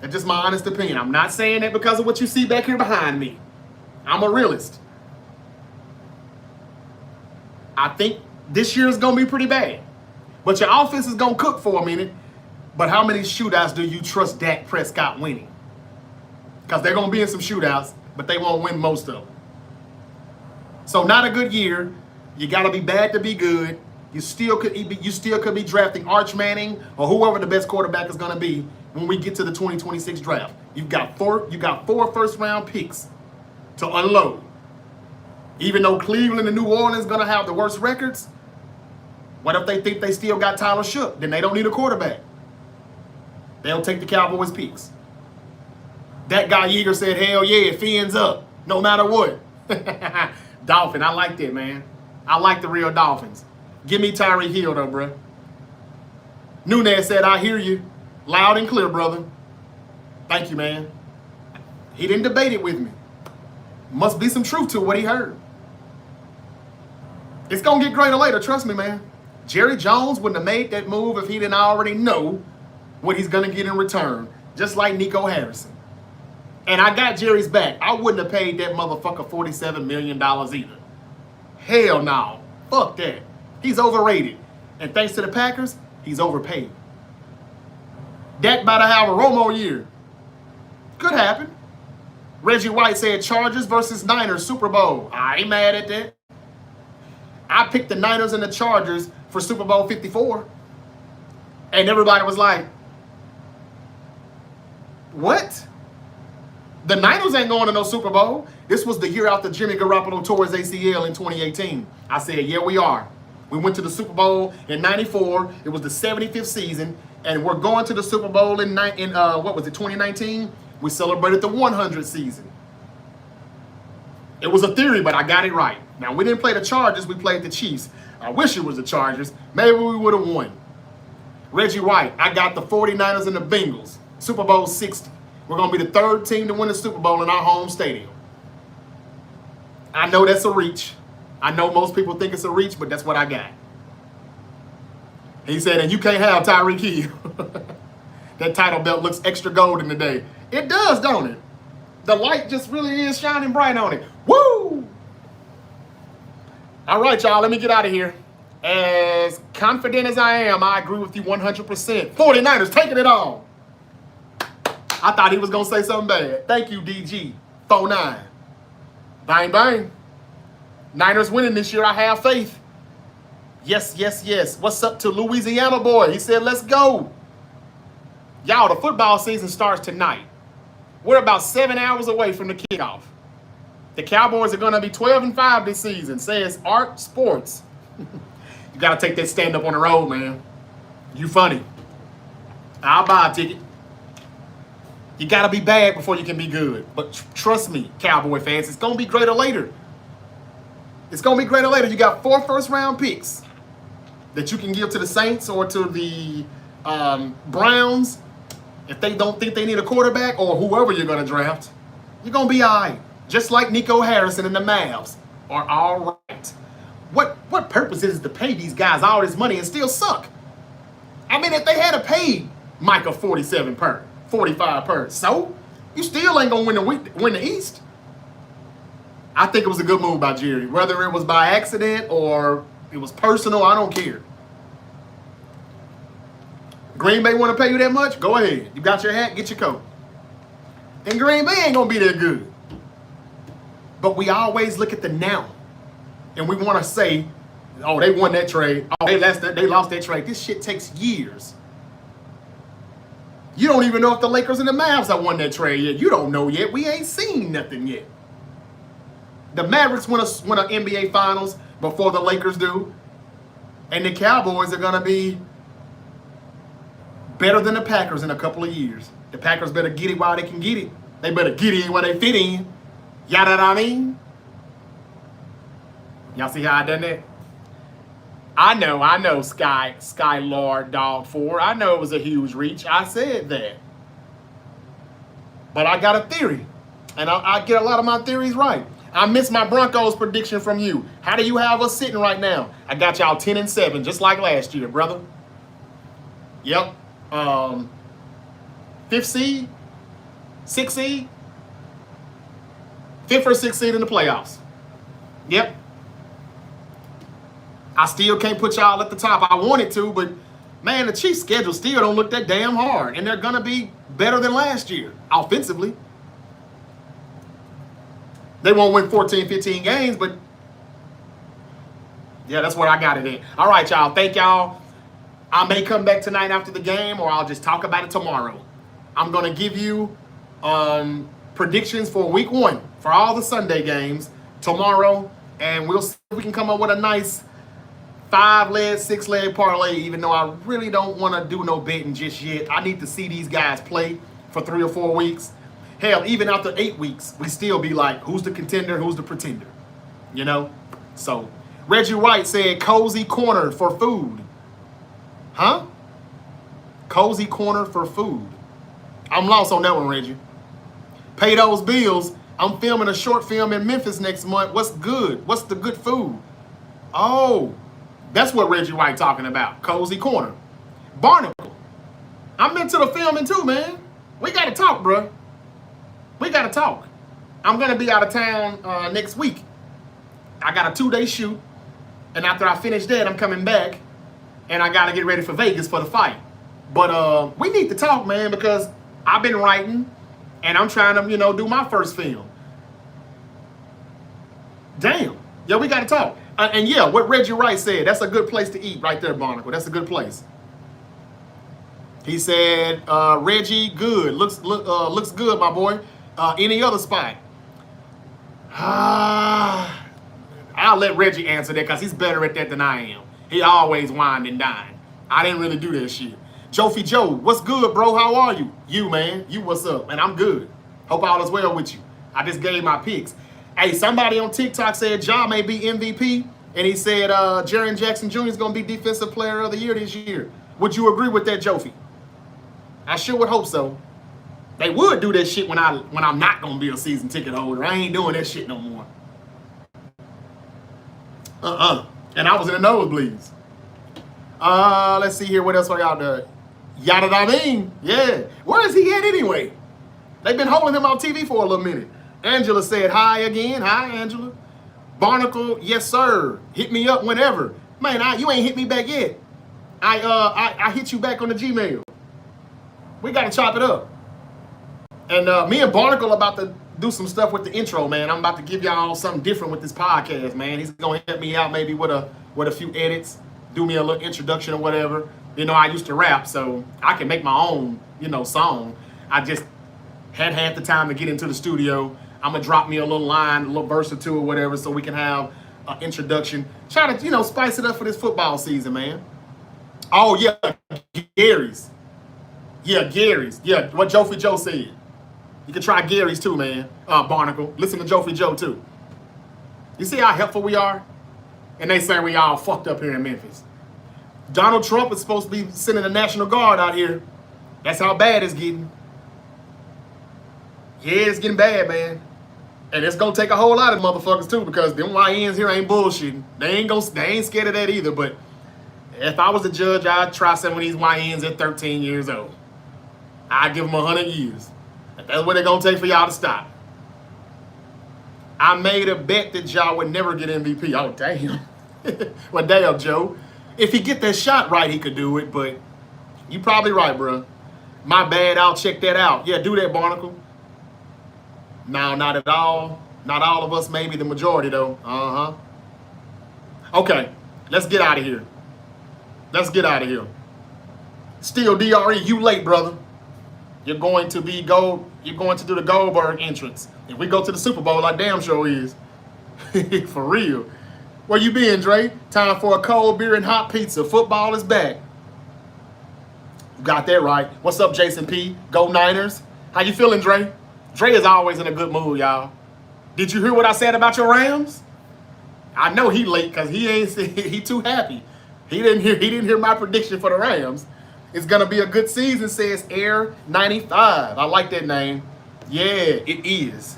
That's just my honest opinion. I'm not saying that because of what you see back here behind me. I'm a realist. I think this year is going to be pretty bad. But your offense is going to cook for a minute. But how many shootouts do you trust Dak Prescott winning? Because they're going to be in some shootouts, but they won't win most of them. So not a good year. You got to be bad to be good. You still could be drafting Arch Manning or whoever the best quarterback is going to be when we get to the 2026 draft. You got four first-round picks to unload. Even though Cleveland and New Orleans going to have the worst records, what if they think they still got Tyler Shook? Then they don't need a quarterback. They'll take the Cowboys picks. That guy Yeager said, hell yeah, fins up, no matter what. Dolphin, I like that, man. I like the real Dolphins. Give me Tyreek Hill, though, bro. Nunez said, I hear you. Loud and clear, brother. Thank you, man. He didn't debate it with me. Must be some truth to what he heard. It's going to get greater later, trust me, man. Jerry Jones wouldn't have made that move if he didn't already know what he's going to get in return, just like Nico Harrison. And I got Jerry's back. I wouldn't have paid that motherfucker $47 million either. Hell no. Fuck that. He's overrated. And thanks to the Packers, he's overpaid. Dak about to have a Romo year. Could happen. Reggie White said Chargers versus Niners Super Bowl. I ain't mad at that. I picked the Niners and the Chargers for Super Bowl 54. And everybody was like, what? The Niners ain't going to no Super Bowl. This was the year after Jimmy Garoppolo tore his ACL in 2018. I said, yeah, we are. We went to the Super Bowl in 94. It was the 75th season. And we're going to the Super Bowl in 2019? We celebrated the 100th season. It was a theory, but I got it right. Now, we didn't play the Chargers. We played the Chiefs. I wish it was the Chargers. Maybe we would have won. Reggie White, I got the 49ers and the Bengals. Super Bowl 60. We're going to be the third team to win the Super Bowl in our home stadium. I know that's a reach. I know most people think it's a reach, but that's what I got. He said, and you can't have Tyreek Hill. That title belt looks extra golden today. It does, don't it? The light just really is shining bright on it. Woo! All right, y'all, let me get out of here. As confident as I am, I agree with you 100%. 49ers taking it all. I thought he was going to say something bad. Thank you, DG. 49. Bang, bang. Niners winning this year. I have faith. Yes, yes, yes. What's up to Louisiana boy? He said, let's go. Y'all, the football season starts tonight. We're about 7 hours away from the kickoff. The Cowboys are going to be 12-5 this season, says Art Sports. You got to take that stand-up on the road, man. You funny. I'll buy a ticket. You got to be bad before you can be good. But trust me, Cowboy fans, it's going to be greater later. It's going to be greater later. You got 4 first-round picks that you can give to the Saints or to the Browns if they don't think they need a quarterback or whoever you're going to draft. You're going to be all right. Just like Nico Harrison and the Mavs are all right. What purpose is it to pay these guys all this money and still suck? I mean, if they had to pay Micah 47 per, 45 per, so you still ain't gonna win the East. I think it was a good move by Jerry. Whether it was by accident or it was personal, I don't care. Green Bay want to pay you that much? Go ahead. You got your hat, get your coat. And Green Bay ain't gonna be that good. But we always look at the now. And we want to say, oh, they won that trade. Oh, they lost that trade. This shit takes years. You don't even know if the Lakers and the Mavs have won that trade yet. You don't know yet. We ain't seen nothing yet. The Mavericks win an NBA Finals before the Lakers do. And the Cowboys are going to be better than the Packers in a couple of years. The Packers better get it while they can get it. They better get it while they fit in. Y'all know what I mean? Y'all see how I done that? I know, Sky Lord Dog 4. I know it was a huge reach. I said that. But I got a theory. And I get a lot of my theories right. I missed my Broncos prediction from you. How do you have us sitting right now? I got y'all 10-7, just like last year, brother. Yep. 5th seed? 6th seed? 5th or 6th seed in the playoffs. Yep. I still can't put y'all at the top. I wanted to, but man, the Chiefs' schedule still don't look that damn hard. And they're going to be better than last year, offensively. They won't win 14, 15 games, but yeah, that's what I got it in. All right, y'all. Thank y'all. I may come back tonight after the game, or I'll just talk about it tomorrow. I'm going to give you predictions for week 1 for all the Sunday games tomorrow, and we'll see if we can come up with a nice 5-leg, 6-leg parlay, even though I really don't want to do no betting just yet. I need to see these guys play for 3 or 4 weeks. Hell, even after 8 weeks, we still be like, who's the contender, who's the pretender? You know? So, Reggie White said, cozy corner for food. Huh? Cozy corner for food. I'm lost on that one, Reggie. Pay those bills. I'm filming a short film in Memphis next month. What's good? What's the good food? Oh, that's what Reggie White talking about. Cozy corner. Barnacle. I'm into the filming too, man. We got to talk, bro. We got to talk. I'm going to be out of town next week. I got a 2-day shoot. And after I finish that, I'm coming back. And I got to get ready for Vegas for the fight. But we need to talk, man, because I've been writing. And I'm trying to, do my first film. Damn. Yeah, we got to talk. And yeah, what Reggie Wright said, that's a good place to eat right there, Barnacle. That's a good place. He said, Reggie, good. Looks good, my boy. Any other spot? I'll let Reggie answer that because he's better at that than I am. He always wine and dine. I didn't really do that shit. Jofi Joe, what's good, bro? How are you? You, man. You, what's up? Man, I'm good. Hope all is well with you. I just gave my picks. Hey, somebody on TikTok said Ja may be MVP, and he said Jaren Jackson Jr. is going to be Defensive Player of the Year this year. Would you agree with that, Jofi? I sure would hope so. They would do that shit when I'm not going to be a season ticket holder. I ain't doing that shit no more. And I was in the nosebleeds. Let's see here. What else I got there? Yada Dameen. Yeah. Where is he at anyway? They've been holding him on TV for a little minute. Angela said hi again. Hi, Angela. Barnacle, yes, sir. Hit me up whenever. Man, you ain't hit me back yet. I hit you back on the Gmail. We got to chop it up. And me and Barnacle about to do some stuff with the intro, man. I'm about to give y'all something different with this podcast, man. He's going to help me out maybe with a few edits, do me a little introduction or whatever. I used to rap, so I can make my own, song. I just hadn't had the time to get into the studio. I'm going to drop me a little line, a little verse or two or whatever so we can have an introduction. Try to, spice it up for this football season, man. Oh, yeah, Gary's. Yeah, Gary's. Yeah, what Jofi Joe said. You can try Gary's too, man. Barnacle. Listen to Jofi Joe too. You see how helpful we are? And they say we all fucked up here in Memphis. Donald Trump is supposed to be sending the National Guard out here. That's how bad it's getting. Yeah, it's getting bad, man. And it's gonna take a whole lot of motherfuckers too, because them YNs here ain't bullshitting. They ain't scared of that either. But If I was a judge, I'd try some of these YNs at 13 years old. I'd give them 100 years. If that's what it's going to take for y'all to stop. I made a bet that y'all would never get MVP. Oh, damn. Well, damn, Joe. If he get that shot right, he could do it, but you probably right, bro. My bad, I'll check that out. Yeah, do that, Barnacle. No, not at all. Not all of us, maybe the majority, though. Uh-huh. Okay, let's get out of here. Let's get out of here. Still, DRE, you late, brother. You're going to be gold. You're going to do the Goldberg entrance. If we go to the Super Bowl, like damn sure is. For real. Where you been, Dre? Time for a cold beer and hot pizza. Football is back. You got that right. What's up, Jason P? Go Niners. How you feeling, Dre? Dre is always in a good mood, y'all. Did you hear what I said about your Rams? I know he late because he too happy. He didn't hear my prediction for the Rams. It's gonna be a good season, says Air 95. I like that name. Yeah, it is.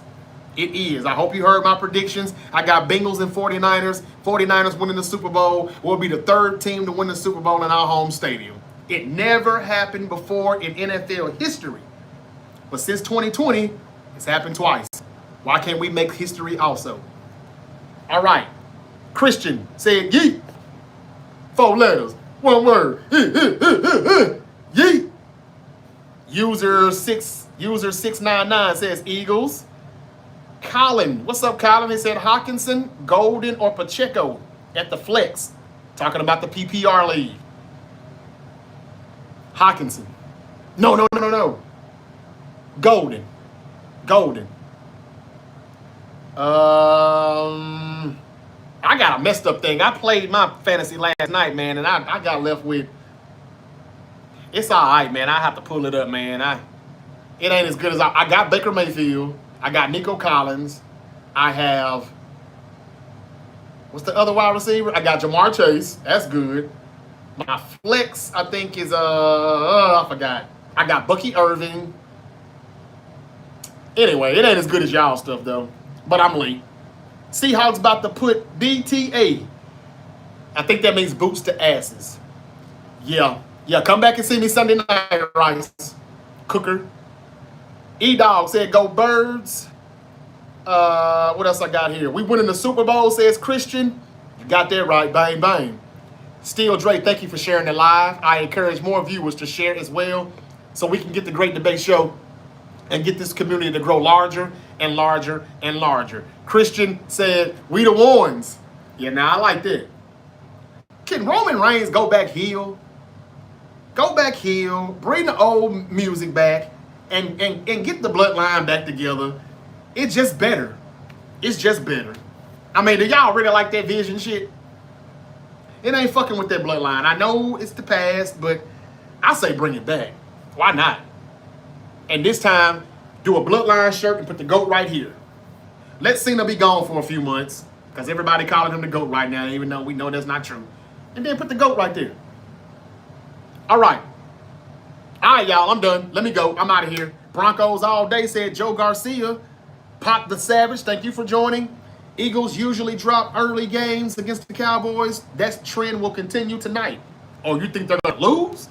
It is. I hope you heard my predictions. I got Bengals and 49ers. 49ers winning the Super Bowl. Will be the third team to win the Super Bowl in our home stadium. It never happened before in NFL history. But since 2020, it's happened twice. Why can't we make history also? All right. Christian said yeet. 4 letters. 1 word. Yeet. User 699 says Eagles. Colin, what's up, Colin? He said Hawkinson, Golden, or Pacheco at the flex. Talking about the PPR league. Hawkinson. No. Golden. I got a messed up thing. I played my fantasy last night, man, and I got left with. It's all right, man. I have to pull it up, man. It ain't as good as I got Baker Mayfield. I got Nico Collins. I have. What's the other wide receiver? I got Jamar Chase. That's good. My flex, I think, is I forgot. I got Bucky Irving. Anyway, it ain't as good as y'all stuff though. But I'm late. Seahawks about to put BTA. I think that means boots to asses. Yeah. Come back and see me Sunday night, Rice Cooker. E-Dog said go Birds. What else I got here? We winning the Super Bowl, says Christian. You got that right. Bang, bang. Steel Dre, thank you for sharing it live. I encourage more viewers to share as well so we can get the Great Debate Show and get this community to grow larger and larger and larger. Christian said, we the ones. Yeah, now I like that. Can Roman Reigns go back heel? Go back heel, bring the old music back, and get the bloodline back together. It's just better. It's just better. I mean, do y'all really like that vision shit? It ain't fucking with that bloodline. I know it's the past, but I say bring it back. Why not? And this time, do a bloodline shirt and put the GOAT right here. Let Cena be gone for a few months, because everybody calling him the GOAT right now, even though we know that's not true. And then put the GOAT right there. All right, y'all, I'm done. Let me go. I'm out of here. Broncos all day, said Joe Garcia. Pop the Savage, thank you for joining. Eagles usually drop early games against the Cowboys. That trend will continue tonight. Oh, you think they're going to lose?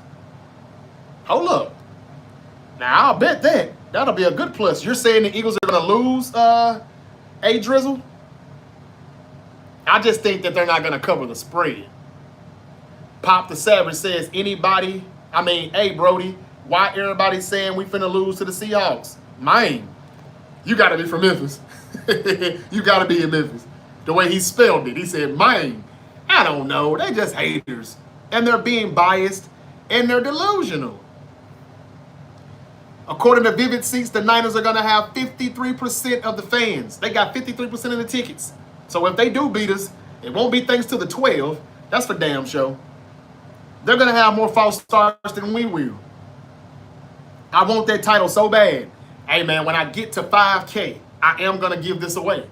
Hold up. Now, I'll bet that. That'll be a good plus. You're saying the Eagles are going to lose, A-Drizzle? I just think that they're not going to cover the spread. Pop the Savage says, hey, Brody, why everybody saying we finna lose to the Seahawks? Man, you got to be from Memphis. You got to be in Memphis. The way he spelled it, he said, man, I don't know. They just haters. And they're being biased, and they're delusional. According to Vivid Seats, the Niners are going to have 53% of the fans. They got 53% of the tickets. So if they do beat us, it won't be thanks to the 12. That's for damn sure. They're going to have more false starts than we will. I want that title so bad. Hey, man, when I get to 5K, I am going to give this away.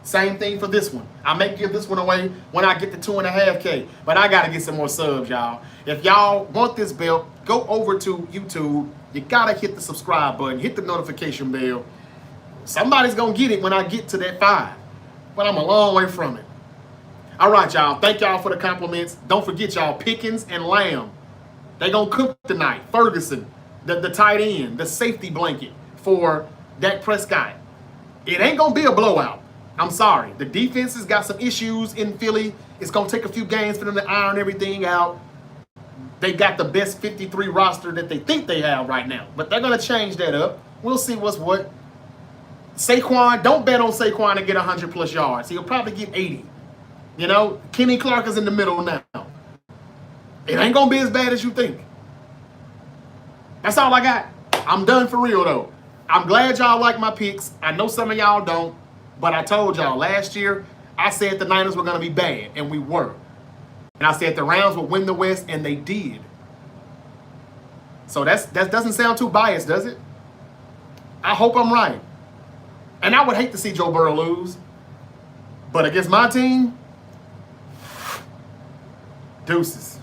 Same thing for this one. I may give this one away when I get to 2.5K. But I got to get some more subs, y'all. If y'all want this belt, go over to YouTube. You got to hit the subscribe button. Hit the notification bell. Somebody's going to get it when I get to that 5. But I'm a long way from it. All right, y'all. Thank y'all for the compliments. Don't forget, y'all, Pickens and Lamb. They gonna cook tonight. Ferguson, the tight end, the safety blanket for Dak Prescott. It ain't gonna be a blowout. I'm sorry. The defense has got some issues in Philly. It's gonna take a few games for them to iron everything out. They got the best 53 roster that they think they have right now, but they're gonna change that up. We'll see what's what. Saquon, don't bet on Saquon to get 100 plus yards. He'll probably get 80. You know, Kenny Clark is in the middle now. It ain't gonna be as bad as you think. That's all I got. I'm done for real though. I'm glad y'all like my picks. I know some of y'all don't, but I told y'all last year, I said the Niners were gonna be bad, and we were. And I said the Rams would win the West, and they did. So that doesn't sound too biased, does it? I hope I'm right. And I would hate to see Joe Burrow lose. But against my team, deuces.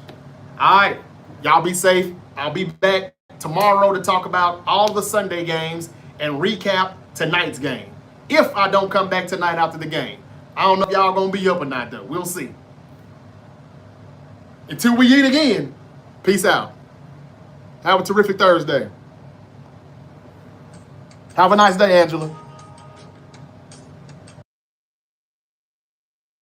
All right. Y'all be safe. I'll be back tomorrow to talk about all the Sunday games and recap tonight's game. If I don't come back tonight after the game. I don't know if y'all going to be up or not, though. We'll see. Until we eat again, peace out. Have a terrific Thursday. Have a nice day, Angela.